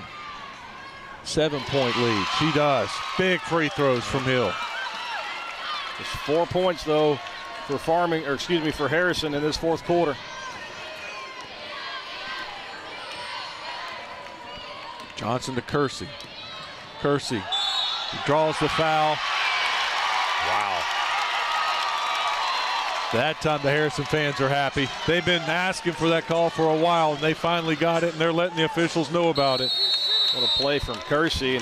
7-point lead. She does. Big free throws from Hill. Just 4 points though for for Harrison in this 4th quarter. Johnson to Kersey. Kersey draws the foul. Wow. That time the Harrison fans are happy. They've been asking for that call for a while, and they finally got it, and they're letting the officials know about it. What a play from Kersey.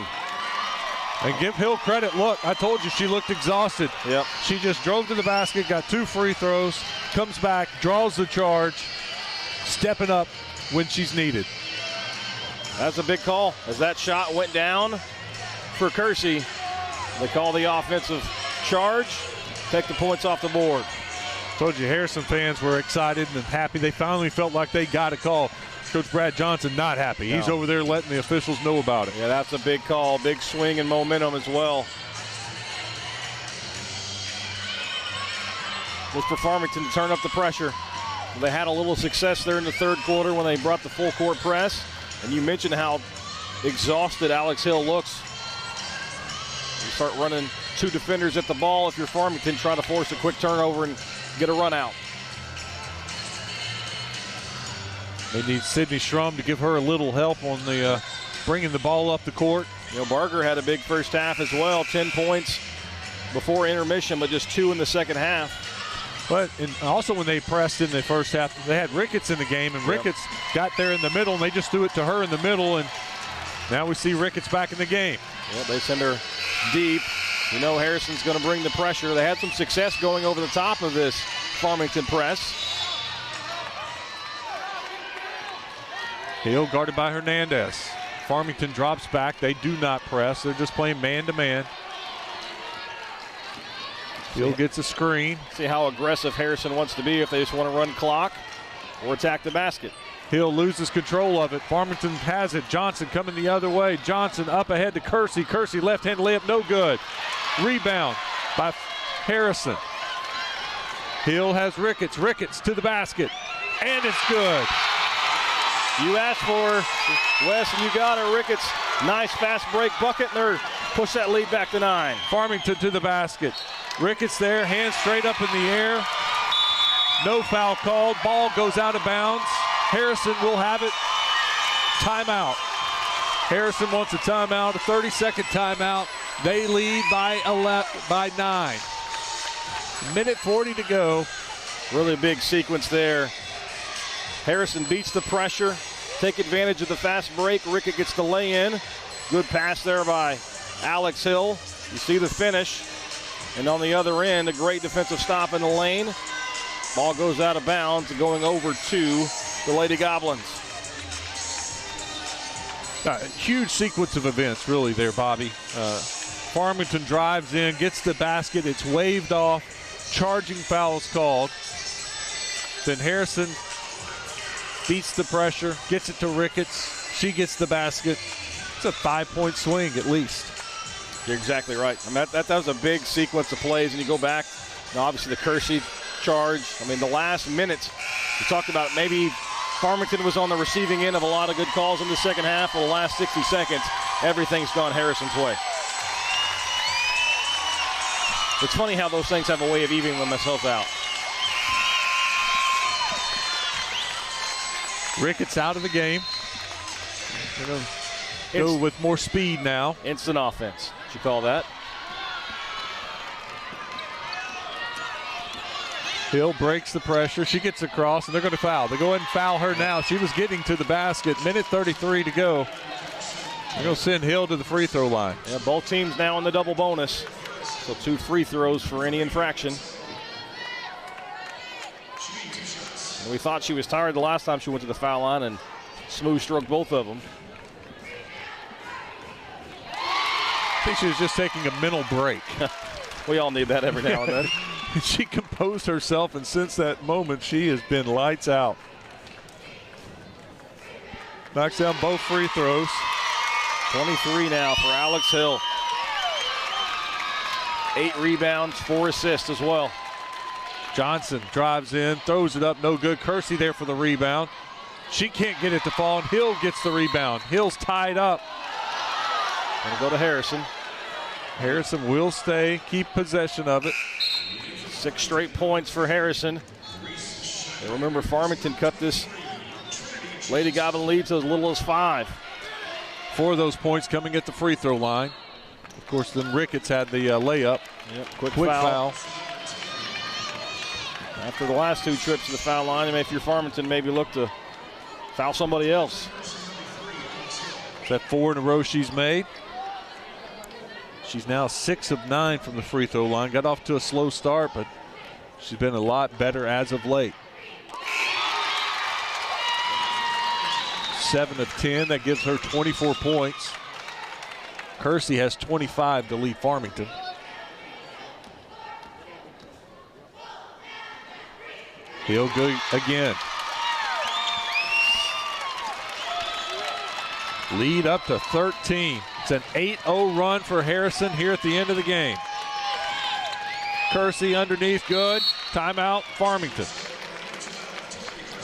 And give Hill credit. Look, I told you she looked exhausted. Yep. She just drove to the basket, got 2 free throws, comes back, draws the charge, stepping up when she's needed. That's a big call. As that shot went down for Kersey, they call the offensive charge, take the points off the board. Told you Harrison fans were excited and happy. They finally felt like they got a call. Coach Brad Johnson not happy. No. He's over there letting the officials know about it. Yeah, that's a big call. Big swing and momentum as well. Was for Farmington to turn up the pressure. They had a little success there in the 3rd quarter when they brought the full court press. And you mentioned how exhausted Alex Hill looks. You start running 2 defenders at the ball if you're Farmington, trying to force a quick turnover and get a run out. They need Sydney Schrum to give her a little help on the bringing the ball up the court. You know, Barger had a big first half as well, 10 points before intermission, but just 2 in the second half. But also when they pressed in the first half, they had Ricketts in the game, and Ricketts got there in the middle, and they just threw it to her in the middle, and now we see Ricketts back in the game. Yeah, they send her deep. You know Harrison's going to bring the pressure. They had some success going over the top of this Farmington press. Hill guarded by Hernandez. Farmington drops back. They do not press. They're just playing man-to-man. Hill gets a screen. See how aggressive Harrison wants to be if they just want to run clock or attack the basket. Hill loses control of it. Farmington has it. Johnson coming the other way. Johnson up ahead to Kersey. Kersey left-hand layup, no good. Rebound by Harrison. Hill has Ricketts. Ricketts to the basket, and it's good. You asked for Wes, and you got it. Ricketts, nice fast break bucket, and they're push that lead back to 9. Farmington to the basket. Ricketts there, hands straight up in the air. No foul called. Ball goes out of bounds. Harrison will have it. Timeout. Harrison wants a timeout, a 30-second timeout. They lead by 9. Minute 40 to go. Really big sequence there. Harrison beats the pressure, take advantage of the fast break. Rickett gets the lay-in. Good pass there by Alex Hill. You see the finish. And on the other end, a great defensive stop in the lane. Ball goes out of bounds, going over to the Lady Goblins. Huge sequence of events, really, there, Bobby. Farmington drives in, gets the basket. It's waved off. Charging foul is called. Then Harrison beats the pressure, gets it to Ricketts. She gets the basket. It's a 5-point swing at least. You're exactly right. I mean, that was a big sequence of plays, and you go back, obviously the Kersey charge. I mean, the last minutes, we talked about maybe Farmington was on the receiving end of a lot of good calls in the second half. For the last 60 seconds, everything's gone Harrison's way. It's funny how those things have a way of evening themselves out. Ricketts out of the game. Go with more speed now. Instant offense. You call that? Hill breaks the pressure. She gets across, and they're going to foul. They go ahead and foul her now. She was getting to the basket. Minute 33 to go. They're going to send Hill to the free throw line. Yeah, both teams now in the double bonus. So 2 free throws for any infraction. And we thought she was tired the last time she went to the foul line and smooth stroked both of them. I think she was just taking a mental break. We all need that every now and then. She composed herself, and since that moment, she has been lights out. Knocks down both free throws. 23 now for Alex Hill. 8 rebounds, 4 assists as well. Johnson drives in, throws it up, no good. Kersey there for the rebound. She can't get it to fall, and Hill gets the rebound. Hill's tied up. Gonna go to Harrison. Harrison will stay, keep possession of it. 6 straight points for Harrison. And remember, Farmington cut this Lady Goblin lead to as little as 5. 4 of those points coming at the free throw line. Of course, then Ricketts had the layup. Yep, quick foul. After the last 2 trips to the foul line, and if you're Farmington, maybe look to foul somebody else. Is that 4 in a row she's made? She's now 6 of 9 from the free throw line. Got off to a slow start, but she's been a lot better as of late. 7 of 10, that gives her 24 points. Kersey has 25 to lead Farmington. He'll go again. Lead up to 13. It's an 8-0 run for Harrison here at the end of the game. Kersey underneath, good. Timeout, Farmington.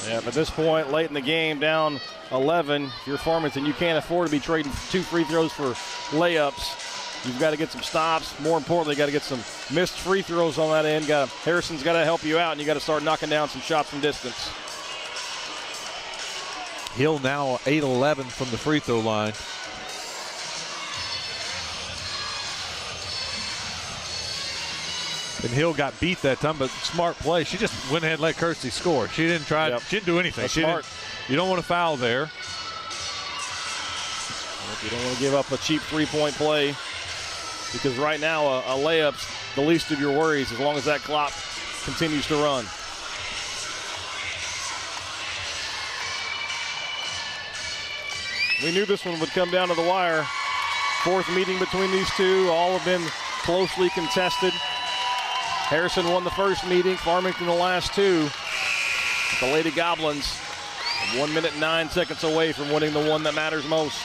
Yeah, but at this point, late in the game, down 11, if you're Farmington, you can't afford to be trading 2 free throws for layups. You've got to get some stops. More importantly, you got to get some missed free throws on that end. Harrison's got to help you out, and you got to start knocking down some shots from distance. Hill now 8-11 from the free throw line. And Hill got beat that time, but smart play. She just went ahead and let Kersey score. She didn't try. Yep. She didn't do anything. You don't want to foul there. You don't want to give up a cheap 3-point play, because right now a layup's the least of your worries as long as that clock continues to run. We knew this one would come down to the wire. 4th meeting between these two. All have been closely contested. Harrison won the first meeting, Farmington the last 2. The Lady Goblins 1 minute and 9 seconds away from winning the one that matters most.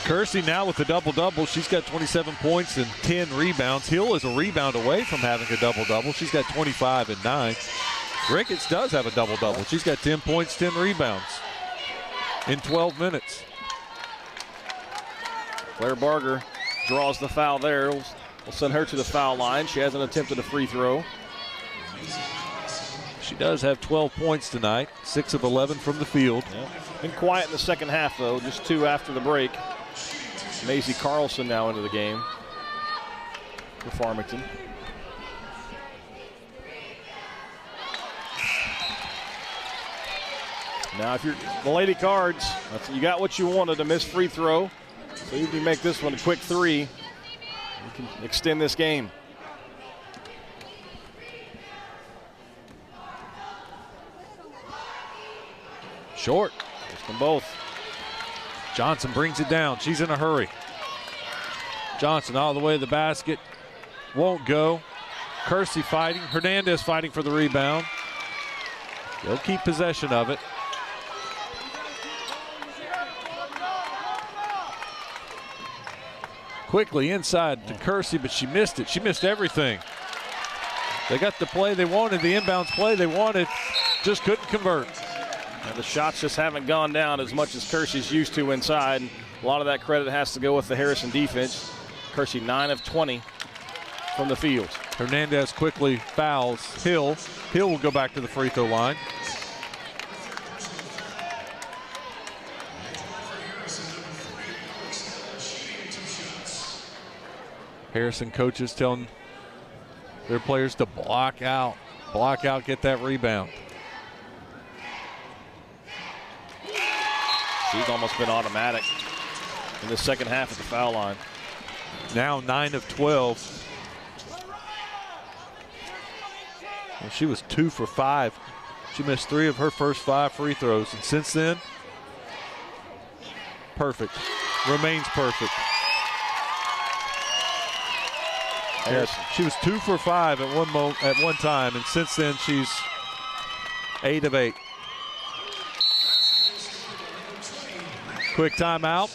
Kersey now with the double-double. She's got 27 points and 10 rebounds. Hill is a rebound away from having a double-double. She's got 25 and 9. Ricketts does have a double-double. She's got 10 points, 10 rebounds in 12 minutes. Claire Barger draws the foul there. We'll send her to the foul line. She hasn't attempted a free throw. She does have 12 points tonight, 6 of 11 from the field. Yep. Been quiet in the second half, though, just 2 after the break. Maisie Carlson now into the game for Farmington. Now, if you're the Lady Cards, you got what you wanted, a missed free throw. So you can make this one a quick 3. You can extend this game. Short. Just them both. Johnson brings it down. She's in a hurry. Johnson all the way to the basket. Won't go. Kersey fighting. Hernandez fighting for the rebound. They'll keep possession of it. Quickly inside to Kersey, but she missed it. She missed everything. They got the play they wanted, the inbounds play they wanted, just couldn't convert. And the shots just haven't gone down as much as Kersey's used to inside. And a lot of that credit has to go with the Harrison defense. Kersey 9 of 20 from the field. Hernandez quickly fouls Hill. Hill will go back to the free throw line. Harrison coaches telling their players to block out, get that rebound. She's almost been automatic in the second half at the foul line. Now 9 of 12. Well, she was 2 for 5. She missed 3 of her first 5 free throws, and since then, perfect. Remains perfect. Yes, she was 2 for 5 at one time, and since then she's 8 of 8. Quick timeout.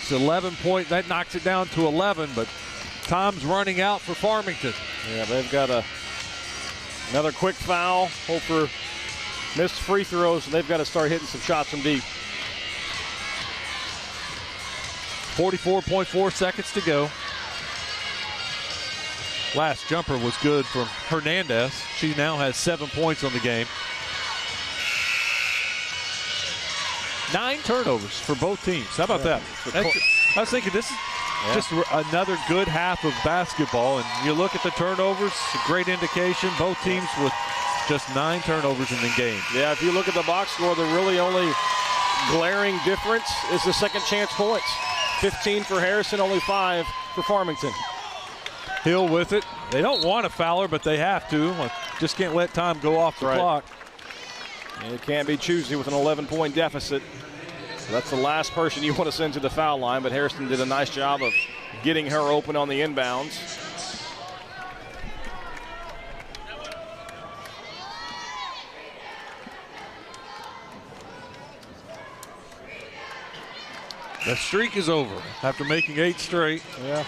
It's 11 point. That knocks it down to 11, but time's running out for Farmington. Yeah, they've got another quick foul. Hope for missed free throws, and they've got to start hitting some shots from deep. 44.4 seconds to go. Last jumper was good from Hernandez. She now has 7 points on the game. 9 turnovers for both teams. How about that? I was thinking this is just another good half of basketball, and you look at the turnovers, a great indication. Both teams with just 9 turnovers in the game. Yeah, if you look at the box score, the really only glaring difference is the second chance points. 15 for Harrison, only 5 for Farmington. Hill with it. They don't want to foul her, but they have to. Just can't let time go off the clock. And it can't be choosy with an 11-point deficit. So that's the last person you want to send to the foul line, but Harrison did a nice job of getting her open on the inbounds. The streak is over after making 8 straight. Yeah.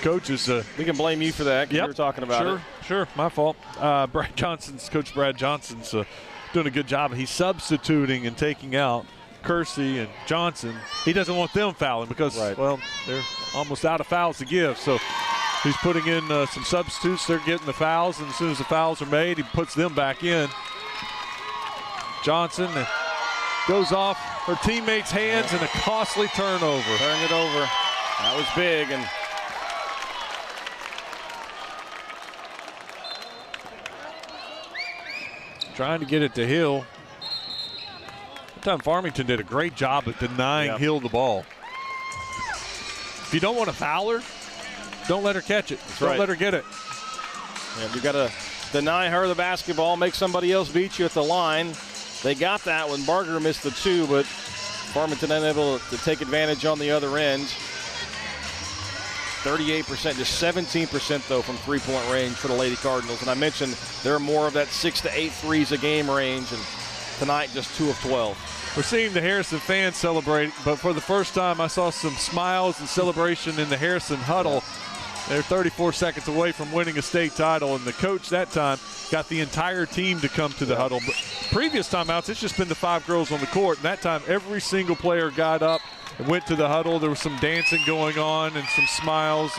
Coaches, we can blame you for that. You were talking about it. Sure, my fault. Coach Brad Johnson's doing a good job. He's substituting and taking out Kersey and Johnson. He doesn't want them fouling because, well, they're almost out of fouls to give. So he's putting in some substitutes. They're getting the fouls, and as soon as the fouls are made, he puts them back in. Johnson goes off her teammate's hands and a costly turnover. Turn it over. That was big. And trying to get it to Hill. That time Farmington did a great job of denying Hill the ball. If you don't want to foul her, don't let her catch it. Don't let her get it. Yeah, you got to deny her the basketball, make somebody else beat you at the line. They got that when Barger missed the 2, but Farmington unable to take advantage on the other end. 38%, just 17% though from three-point range for the Lady Cardinals. And I mentioned they're more of that 6 to 8 threes a game range, and tonight just 2 of 12. We're seeing the Harrison fans celebrate, but for the first time I saw some smiles and celebration in the Harrison huddle. They're 34 seconds away from winning a state title, and the coach that time got the entire team to come to the huddle. But previous timeouts, it's just been the 5 girls on the court, and that time every single player got up and went to the huddle. There was some dancing going on and some smiles,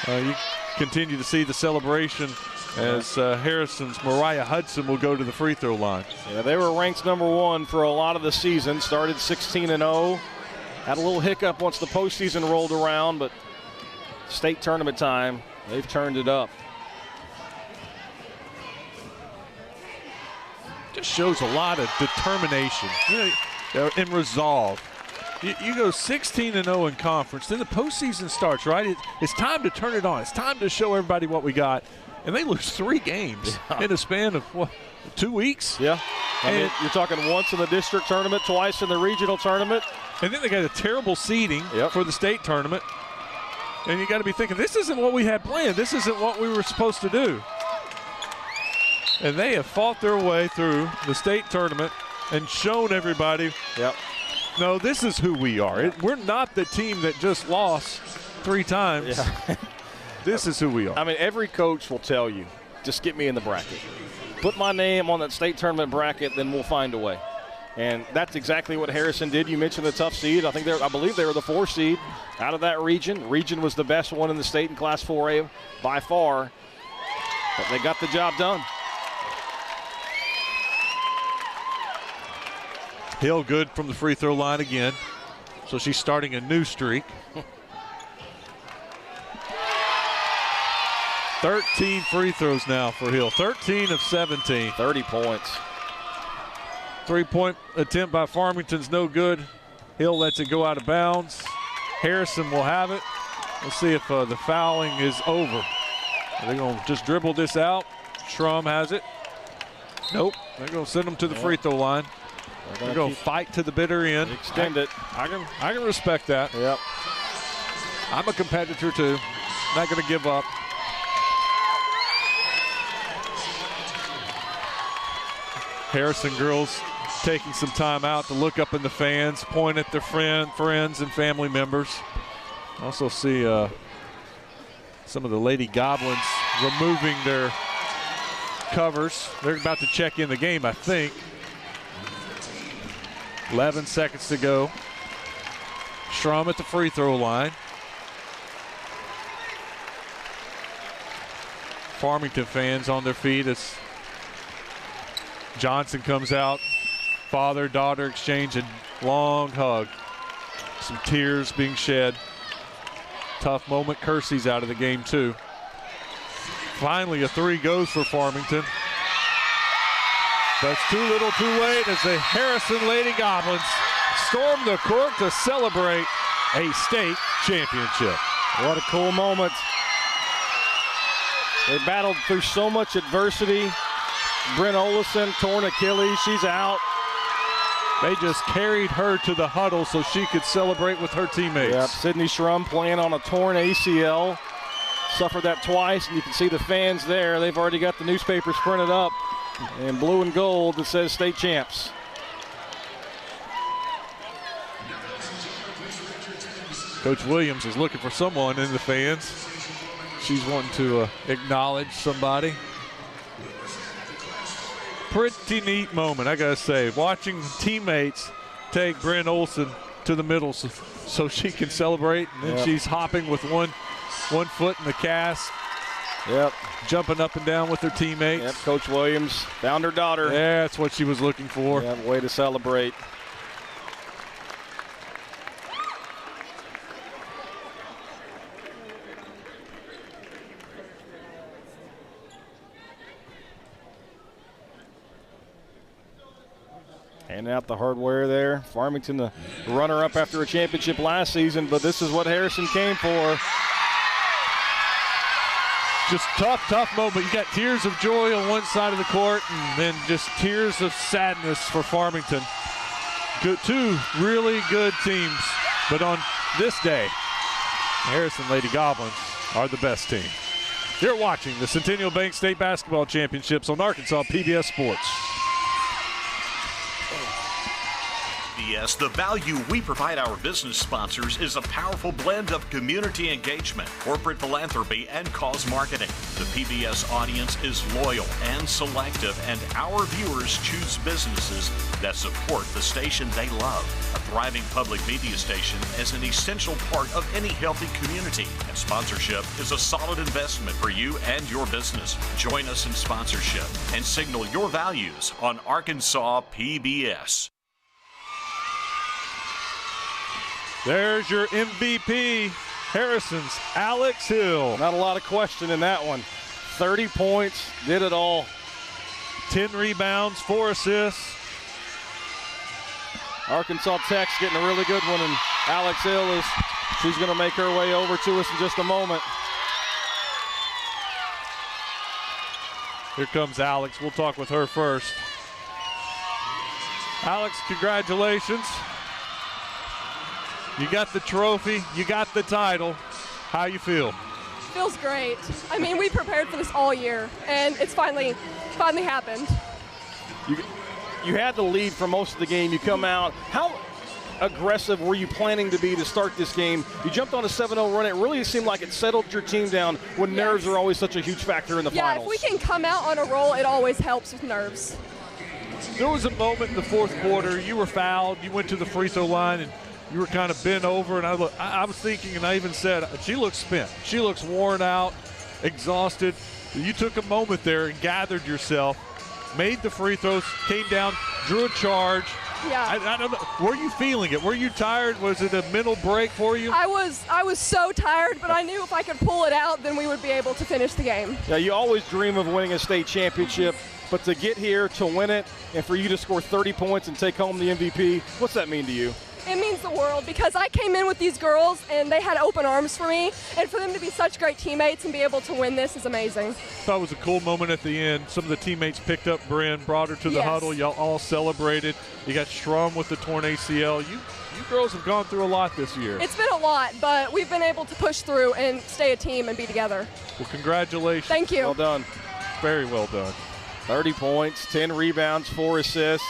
and you continue to see the celebration as Harrison's Mariah Hudson will go to the free throw line. Yeah, they were ranked number 1 for a lot of the season, started 16-0. Had a little hiccup once the postseason rolled around, but state tournament time, they've turned it up. Just shows a lot of determination and resolve. You go 16-0 in conference, then the postseason starts, right? It's time to turn it on. It's time to show everybody what we got. And they lose 3 games in a span of, 2 weeks? Yeah. I mean, you're talking once in the district tournament, twice in the regional tournament. And then they got a terrible seeding for the state tournament. And you got to be thinking, this isn't what we had planned. This isn't what we were supposed to do. And they have fought their way through the state tournament and shown everybody, no, this is who we are. We're not the team that just lost 3 times. This is who we are. I mean, every coach will tell you, just get me in the bracket. Put my name on that state tournament bracket, then we'll find a way. And that's exactly what Harrison did. You mentioned the tough seed. I believe they were the 4 seed out of that region. Region was the best one in the state in Class 4A by far. But they got the job done. Hill good from the free throw line again. So she's starting a new streak. 13 free throws now for Hill. 13 of 17. 30 points. 3-point attempt by Farmington's no good. Hill lets it go out of bounds. Harrison will have it. Let's see if the fouling is over. Are they going to just dribble this out? Schrum has it. Nope. They're going to send them to the free throw line. They're going to fight to the bitter end. Extend it. I can respect that. Yep. I'm a competitor too. Not going to give up. Harrison girls taking some time out to look up in the fans, point at their friends and family members. Also see some of the Lady Goblins removing their covers. They're about to check in the game, I think. 11 seconds to go. Schrum at the free throw line. Farmington fans on their feet as Johnson comes out. Father-daughter exchange a long hug. Some tears being shed. Tough moment. Kersey's out of the game too. Finally a 3 goes for Farmington. That's too little too late as the Harrison Lady Goblins storm the court to celebrate a state championship. What a cool moment. They battled through so much adversity. Bryn Olison, torn Achilles, she's out. They just carried her to the huddle so she could celebrate with her teammates. Yep, Sydney Schrum playing on a torn ACL. Suffered that twice, and you can see the fans there. They've already got the newspapers printed up in blue and gold that says state champs. Coach Williams is looking for someone in the fans. She's wanting to acknowledge somebody. Pretty neat moment, I gotta say. Watching teammates take Bryn Olson to the middle so she can celebrate, and then she's hopping with one foot in the cast. Yep. Jumping up and down with her teammates. Yep, Coach Williams found her daughter. Yeah, that's what she was looking for. Yep, way to celebrate. Handing out the hardware there. Farmington, the runner-up after a championship last season, but this is what Harrison came for. Just tough moment. You got tears of joy on one side of the court and then just tears of sadness for Farmington. Good, 2 really good teams, but on this day, Harrison Lady Goblins are the best team. You're watching the Centennial Bank State Basketball Championships on Arkansas PBS Sports. Yes, the value we provide our business sponsors is a powerful blend of community engagement, corporate philanthropy, and cause marketing. The PBS audience is loyal and selective, and our viewers choose businesses that support the station they love. A thriving public media station is an essential part of any healthy community, and sponsorship is a solid investment for you and your business. Join us in sponsorship and signal your values on Arkansas PBS. There's your MVP, Harrison's Alex Hill. Not a lot of question in that one. 30 points, did it all. 10 rebounds, 4 assists. Arkansas Tech's getting a really good one, and Alex Hill she's going to make her way over to us in just a moment. Here comes Alex. We'll talk with her first. Alex, congratulations. You got the trophy. You got the title. How you feel? Feels great. I mean, we prepared for this all year, and it's finally happened. You had the lead for most of the game. You come out. How aggressive were you planning to be to start this game? You jumped on a 7-0 run. It really seemed like it settled your team down when nerves are always such a huge factor in the finals. Yeah, if we can come out on a roll, it always helps with nerves. There was a moment in the fourth quarter. You were fouled. You went to the free throw line, and you were kind of bent over. And I was thinking, and I even said, she looks spent. She looks worn out, exhausted. You took a moment there and gathered yourself, made the free throws, came down, drew a charge. Yeah. I don't know. Were you feeling it? Were you tired? Was it a mental break for you? I was so tired, but I knew if I could pull it out, then we would be able to finish the game. Yeah, you always dream of winning a state championship, but to get here, to win it, and for you to score 30 points and take home the MVP, what's that mean to you? It means the world because I came in with these girls and they had open arms for me, and for them to be such great teammates and be able to win this is amazing. I thought it was a cool moment at the end. Some of the teammates picked up Bryn, brought her to the huddle. Y'all all celebrated. You got Strum with the torn ACL. You girls have gone through a lot this year. It's been a lot, but we've been able to push through and stay a team and be together. Well, congratulations. Thank you. Well done. Very well done. 30 points, 10 rebounds, 4 assists.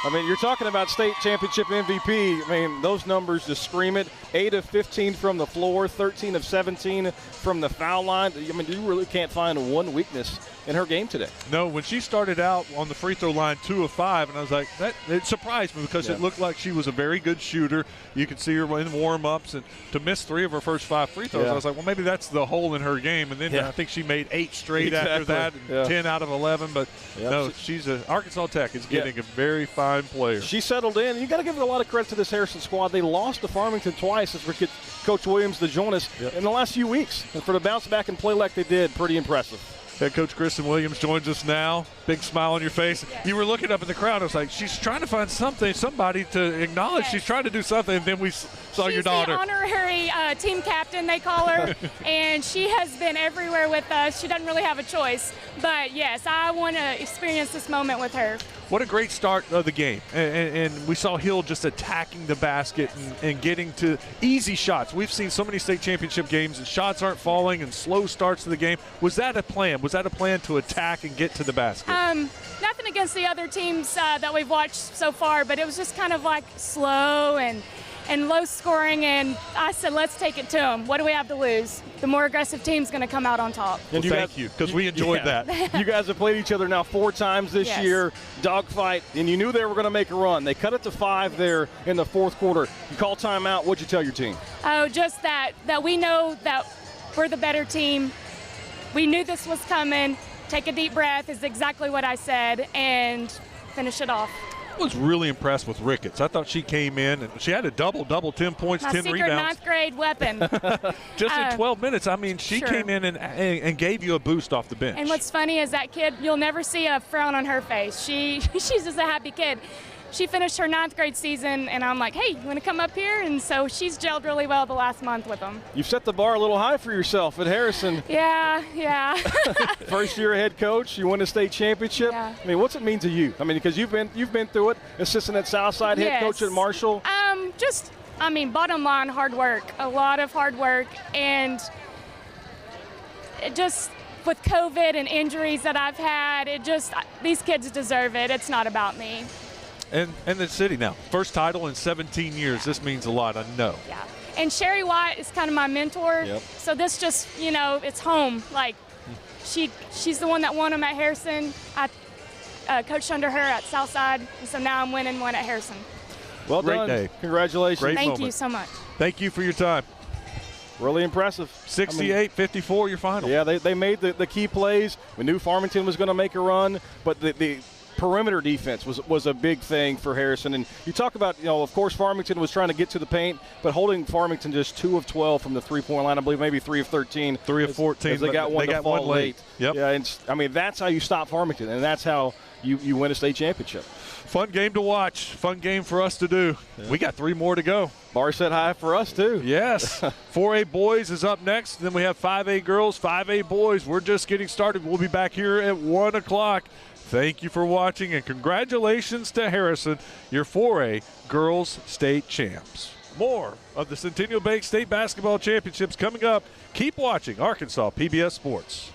I mean, you're talking about state championship MVP. I mean, those numbers just scream it. 8 of 15 from the floor, 13 of 17 from the foul line. I mean, you really can't find one weakness in her game today. No, when she started out on the free throw line, 2 of 5, and I was like, it surprised me because it looked like she was a very good shooter. You could see her in warm-ups, and to miss 3 of her first 5 free throws, I was like, well, maybe that's the hole in her game. And then I think she made 8 straight after that, and 10 out of 11. But no, Arkansas Tech is getting a very fine player. She settled in. You got to give her a lot of credit to this Harrison squad. They lost to Farmington twice as we get Coach Williams to join us in the last few weeks. And for the bounce back and play like they did, pretty impressive. Head Coach Kristen Williams joins us now. Big smile on your face. You were looking up in the crowd. I was like, she's trying to find somebody to acknowledge. She's trying to do something, and then we saw your daughter. She's the honorary team captain, they call her, and she has been everywhere with us. She doesn't really have a choice. But, yes, I want to experience this moment with her. What a great start of the game. And we saw Hill just attacking the basket and getting to easy shots. We've seen so many state championship games and shots aren't falling and slow starts to the game. Was that a plan? Was that a plan to attack and get to the basket? Nothing against the other teams that we've watched so far, but it was just kind of like slow and low scoring, and I said, let's take it to them. What do we have to lose? The more aggressive team's going to come out on top. Well, thank you, because we enjoyed that. You guys have played each other now 4 times this year, dogfight, and you knew they were going to make a run. They cut it to 5 there in the fourth quarter. You call timeout. What'd you tell your team? Oh, just that we know that we're the better team. We knew this was coming. Take a deep breath is exactly what I said, and finish it off. I was really impressed with Ricketts. I thought she came in and she had a double, 10 points, My 10 secret rebounds. 9th grade weapon. Just in 12 minutes. I mean, she came in and gave you a boost off the bench. And what's funny is that kid, you'll never see a frown on her face. She's just a happy kid. She finished her 9th grade season, and I'm like, hey, you want to come up here? And so she's gelled really well the last month with them. You've set the bar a little high for yourself at Harrison. Yeah. First year head coach, you win a state championship. Yeah. I mean, what's it mean to you? I mean, because you've been through it, assistant at Southside, head coach at Marshall. Bottom line, hard work, a lot of hard work, and it just with COVID and injuries that I've had, these kids deserve it. It's not about me. And the city now, first title in 17 years. This means a lot, I know. Yeah. And Sherry White is kind of my mentor. Yep. So this just, it's home. Like, she's the one that won them at Harrison. I coached under her at Southside, and so now I'm winning one at Harrison. Well Great done. day. Congratulations. Great Thank moment. you so much. Thank you for your time. Really impressive. 68-54, your final. Yeah, they made the key plays. We knew Farmington was going to make a run, but the perimeter defense was a big thing for Harrison. And you talk about, of course, Farmington was trying to get to the paint, but holding Farmington just 2 of 12 from the three-point line. I believe maybe 3 of 13. 3 of 14. As they got one late. Yep. Yeah, and that's how you stop Farmington, and that's how you win a state championship. Fun game to watch. Fun game for us to do. Yeah. We got 3 more to go. Bar set high for us, too. Yes. 4A boys is up next. Then we have 5A girls, 5A boys. We're just getting started. We'll be back here at 1 o'clock. Thank you for watching, and congratulations to Harrison, your 4A girls state champs. More of the Centennial Bank State Basketball Championships coming up. Keep watching Arkansas PBS Sports.